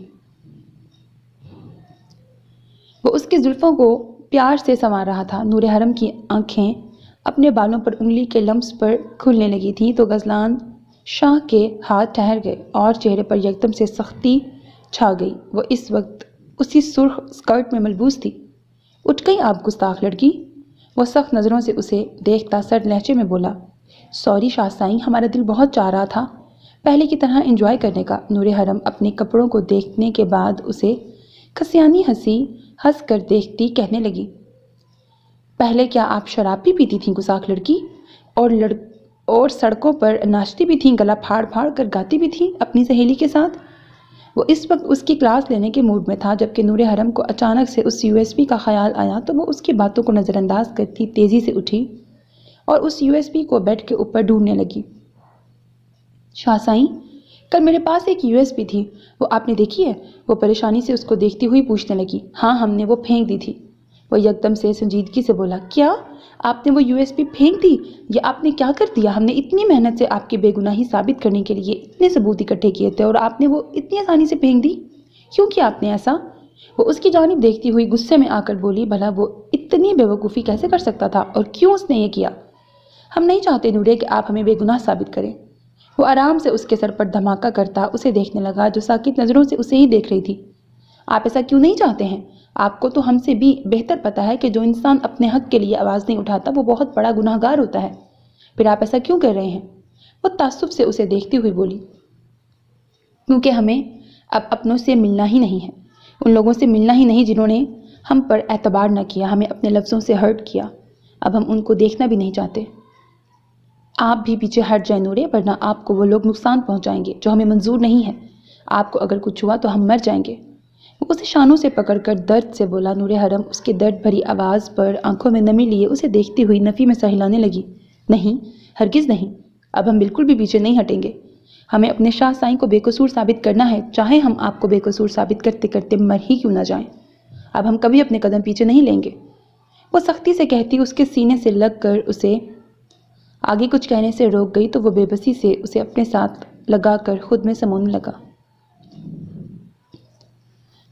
وہ اس کی زلفوں کو پیار سے سنوار رہا تھا۔ نور حرم کی آنکھیں اپنے بالوں پر انگلی کے لمس پر کھلنے لگی تھیں تو غزلان شاہ کے ہاتھ ٹھہر گئے اور چہرے پر یکدم سے سختی چھا گئی۔ وہ اس وقت اسی سرخ اسکرٹ میں ملبوس تھی۔ اٹھ گئی آپ گستاخ لڑکی! وہ سخت نظروں سے اسے دیکھتا سرد لہجے میں بولا۔ سوری شاہ سائیں، ہمارا دل بہت چاہ رہا تھا پہلے کی طرح انجوائے کرنے کا۔ نور حرم اپنے کپڑوں کو دیکھنے کے بعد اسے کھسیانی ہنسی ہنس کر دیکھتی کہنے لگی، پہلے کیا آپ شراب بھی پیتی تھیں گستاخ لڑکی؟ اور سڑکوں پر ناچتی بھی تھیں، گلا پھاڑ پھاڑ کر گاتی بھی تھیں اپنی سہیلی کے ساتھ؟ وہ اس وقت اس کی کلاس لینے کے موڈ میں تھا، جبکہ نور حرم کو اچانک سے اس USB کا خیال آیا تو وہ اس کی باتوں کو نظر انداز کرتی تیزی سے اٹھی اور اس USB کو بیڈ کے اوپر ڈھونڈنے لگی۔ شاہ سائیں، کل میرے پاس ایک USB تھی، وہ آپ نے دیکھی ہے؟ وہ پریشانی سے اس کو دیکھتی ہوئی پوچھنے لگی۔ ہاں، ہم نے وہ پھینک دی تھی۔ وہ یکدم سے سنجیدگی سے بولا۔ کیا؟ آپ نے وہ USB پھینک دی؟ یہ آپ نے کیا کر دیا؟ ہم نے اتنی محنت سے آپ کی بے گناہی ثابت کرنے کے لیے اتنے ثبوت اکٹھے کیے تھے اور آپ نے وہ اتنی آسانی سے پھینک دی؟ کیوں کیا آپ نے ایسا؟ وہ اس کی جانب دیکھتی ہوئی غصے میں آ کر بولی، بھلا وہ اتنی بے وقوفی کیسے کر سکتا تھا اور کیوں اس نے یہ کیا؟ ہم نہیں چاہتے نورے کہ آپ ہمیں بے گناہ ثابت کریں۔ وہ آرام سے اس کے سر پر دھماکہ کرتا اسے دیکھنے لگا، جو ساکت نظروں سے اسے ہی دیکھ رہی تھی۔ آپ ایسا کیوں نہیں چاہتے ہیں؟ آپ کو تو ہم سے بھی بہتر پتہ ہے کہ جو انسان اپنے حق کے لیے آواز نہیں اٹھاتا وہ بہت بڑا گناہ گار ہوتا ہے، پھر آپ ایسا کیوں کر رہے ہیں؟ وہ تعصب سے اسے دیکھتی ہوئی بولی، کیونکہ ہمیں اب اپنوں سے ملنا ہی نہیں ہے، ان لوگوں سے ملنا ہی نہیں جنہوں نے ہم پر اعتبار نہ کیا، ہمیں اپنے لفظوں سے ہرٹ کیا، اب ہم ان کو دیکھنا بھی نہیں چاہتے۔ آپ بھی پیچھے ہٹ جائیں نورے، ورنہ آپ کو وہ لوگ نقصان پہنچائیں گے جو ہمیں منظور نہیں ہے، آپ کو اگر کچھ ہوا تو ہم مر جائیں گے۔ وہ اسے شانوں سے پکڑ کر درد سے بولا۔ نور حرم اس کے درد بھری آواز پر آنکھوں میں نمی لیے اسے دیکھتی ہوئی نفی میں سر ہلانے لگی۔ نہیں، ہرگز نہیں، اب ہم بالکل بھی پیچھے نہیں ہٹیں گے، ہمیں اپنے شاہ سائیں کو بے قصور ثابت کرنا ہے، چاہے ہم آپ کو بے قصور ثابت کرتے کرتے مر ہی کیوں نہ جائیں، اب ہم کبھی اپنے قدم پیچھے نہیں لیں گے۔ وہ سختی سے کہتی اس کے سینے سے لگ کر اسے آگے کچھ کہنے سے روک گئی تو وہ بے بسی سے اسے اپنے ساتھ لگا کر خود میں سمونے لگا۔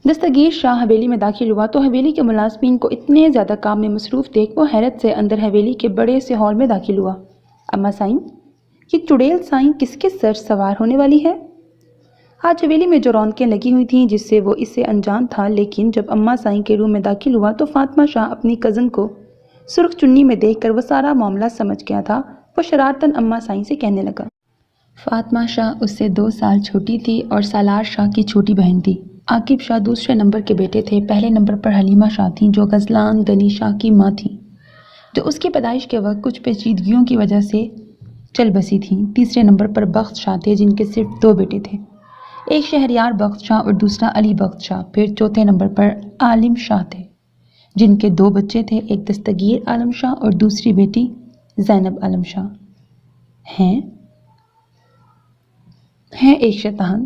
دستگیر شاہ حویلی میں داخل ہوا تو حویلی کے ملازمین کو اتنے زیادہ کام میں مصروف دیکھ وہ حیرت سے اندر حویلی کے بڑے سے ہال میں داخل ہوا۔ اماں سائیں، یہ چڑیل سائیں کس کے سر سوار ہونے والی ہے؟ آج حویلی میں جو رونقیں لگی ہوئی تھیں جس سے وہ اس سے انجان تھا، لیکن جب اماں سائیں کے روم میں داخل ہوا تو فاطمہ شاہ اپنی کزن کو سرخ چنی میں دیکھ کر وہ سارا معاملہ سمجھ گیا تھا۔ وہ شرارتاً اماں سائیں سے کہنے لگا۔ فاطمہ شاہ اس سے 2 سال چھوٹی تھی اور سالار شاہ کی چھوٹی بہن تھی۔ عاقب شاہ دوسرے نمبر کے بیٹے تھے، پہلے نمبر پر حلیمہ شاہ تھیں جو غزلان غنی شاہ کی ماں تھیں، جو اس کی پیدائش کے وقت کچھ پیچیدگیوں کی وجہ سے چل بسی تھیں۔ تیسرے نمبر پر بخت شاہ تھے جن کے صرف 2 بیٹے تھے، ایک شہریار بخت شاہ اور دوسرا علی بخت شاہ۔ پھر چوتھے نمبر پر عالم شاہ تھے جن کے 2 بچے تھے، ایک دستگیر عالم شاہ اور دوسری بیٹی زینب عالم شاہ۔ ہیں ایک شیطان،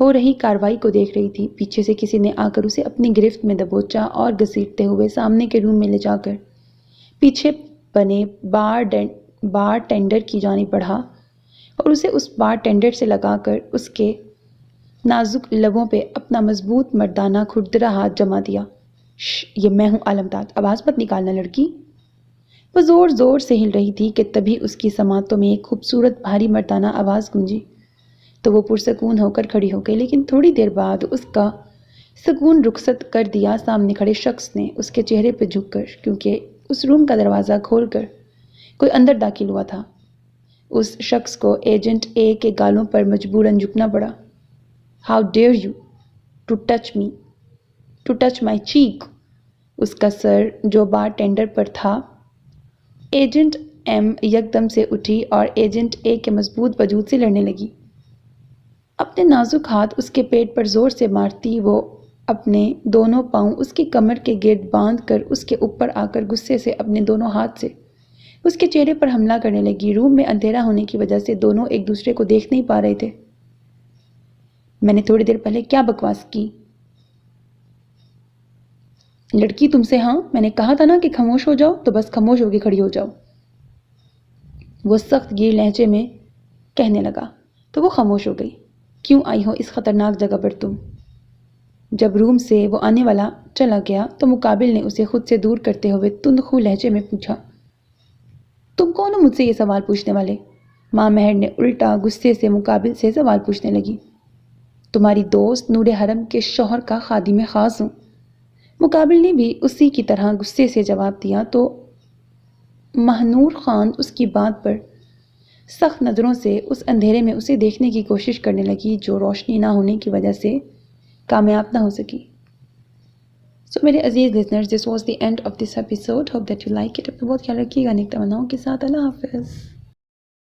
ہو رہی کاروائی کو دیکھ رہی تھی۔ پیچھے سے کسی نے آ کر اسے اپنی گرفت میں دبوچا اور گھسیٹتے ہوئے سامنے کے روم میں لے جا کر پیچھے بنے بار ٹینڈر کی جانب بڑھا اور اسے اس بار ٹینڈر سے لگا کر اس کے نازک لبوں پہ اپنا مضبوط مردانہ کھردرا ہاتھ جما دیا۔ یہ میں ہوں عالمداد، آواز مت نکالنا لڑکی۔ وہ زور زور سے ہل رہی تھی کہ تبھی اس کی سماعتوں میں ایک خوبصورت بھاری مردانہ آواز گونجی تو وہ پرسکون ہو کر کھڑی ہو گئی، لیکن تھوڑی دیر بعد اس کا سکون رخصت کر دیا سامنے کھڑے شخص نے اس کے چہرے پہ جھک کر، کیونکہ اس روم کا دروازہ کھول کر کوئی اندر داخل ہوا تھا۔ اس شخص کو ایجنٹ اے کے گالوں پر مجبوراً جھکنا پڑا۔ How dare you to touch my cheek؟ اس کا سر جو بار ٹینڈر پر تھا۔ ایجنٹ ایم یکدم سے اٹھی اور ایجنٹ اے کے مضبوط وجود سے لڑنے لگی۔ اپنے نازک ہاتھ اس کے پیٹ پر زور سے مارتی وہ اپنے دونوں پاؤں اس کی کمر کے گرد باندھ کر اس کے اوپر آ کر غصے سے اپنے دونوں ہاتھ سے اس کے چہرے پر حملہ کرنے لگی۔ روم میں اندھیرا ہونے کی وجہ سے دونوں ایک دوسرے کو دیکھ نہیں پا رہے تھے۔ میں نے تھوڑی دیر پہلے کیا بکواس کی؟ لڑکی تم سے، ہاں میں نے کہا تھا نا کہ خاموش ہو جاؤ، تو بس خاموش ہو کے کھڑی ہو جاؤ، وہ سخت گیر لہجے میں کہنے لگا۔ تو وہ خاموش ہو گئی۔ کیوں آئی ہو اس خطرناک جگہ پر تم؟ جب روم سے وہ آنے والا چلا گیا تو مقابل نے اسے خود سے دور کرتے ہوئے تندخو لہجے میں پوچھا، تم کون ہو مجھ سے یہ سوال پوچھنے والے؟ ماں مہر نے الٹا غصے سے مقابل سے سوال پوچھنے لگی۔ تمہاری دوست نور حرم کے شوہر کا خادم خاص ہوں۔ مقابل نے بھی اسی کی طرح غصے سے جواب دیا تو مہنور خان اس کی بات پر سخت نظروں سے اس اندھیرے میں اسے دیکھنے کی کوشش کرنے لگی جو روشنی نہ ہونے کی وجہ سے کامیاب نہ ہو سکی۔ سو میرے عزیز listeners, this was the end of this episode. Hope that you like it. اپنا بہت خیال رکھیے گا نیک تمناؤں کے ساتھ۔ اللہ حافظ۔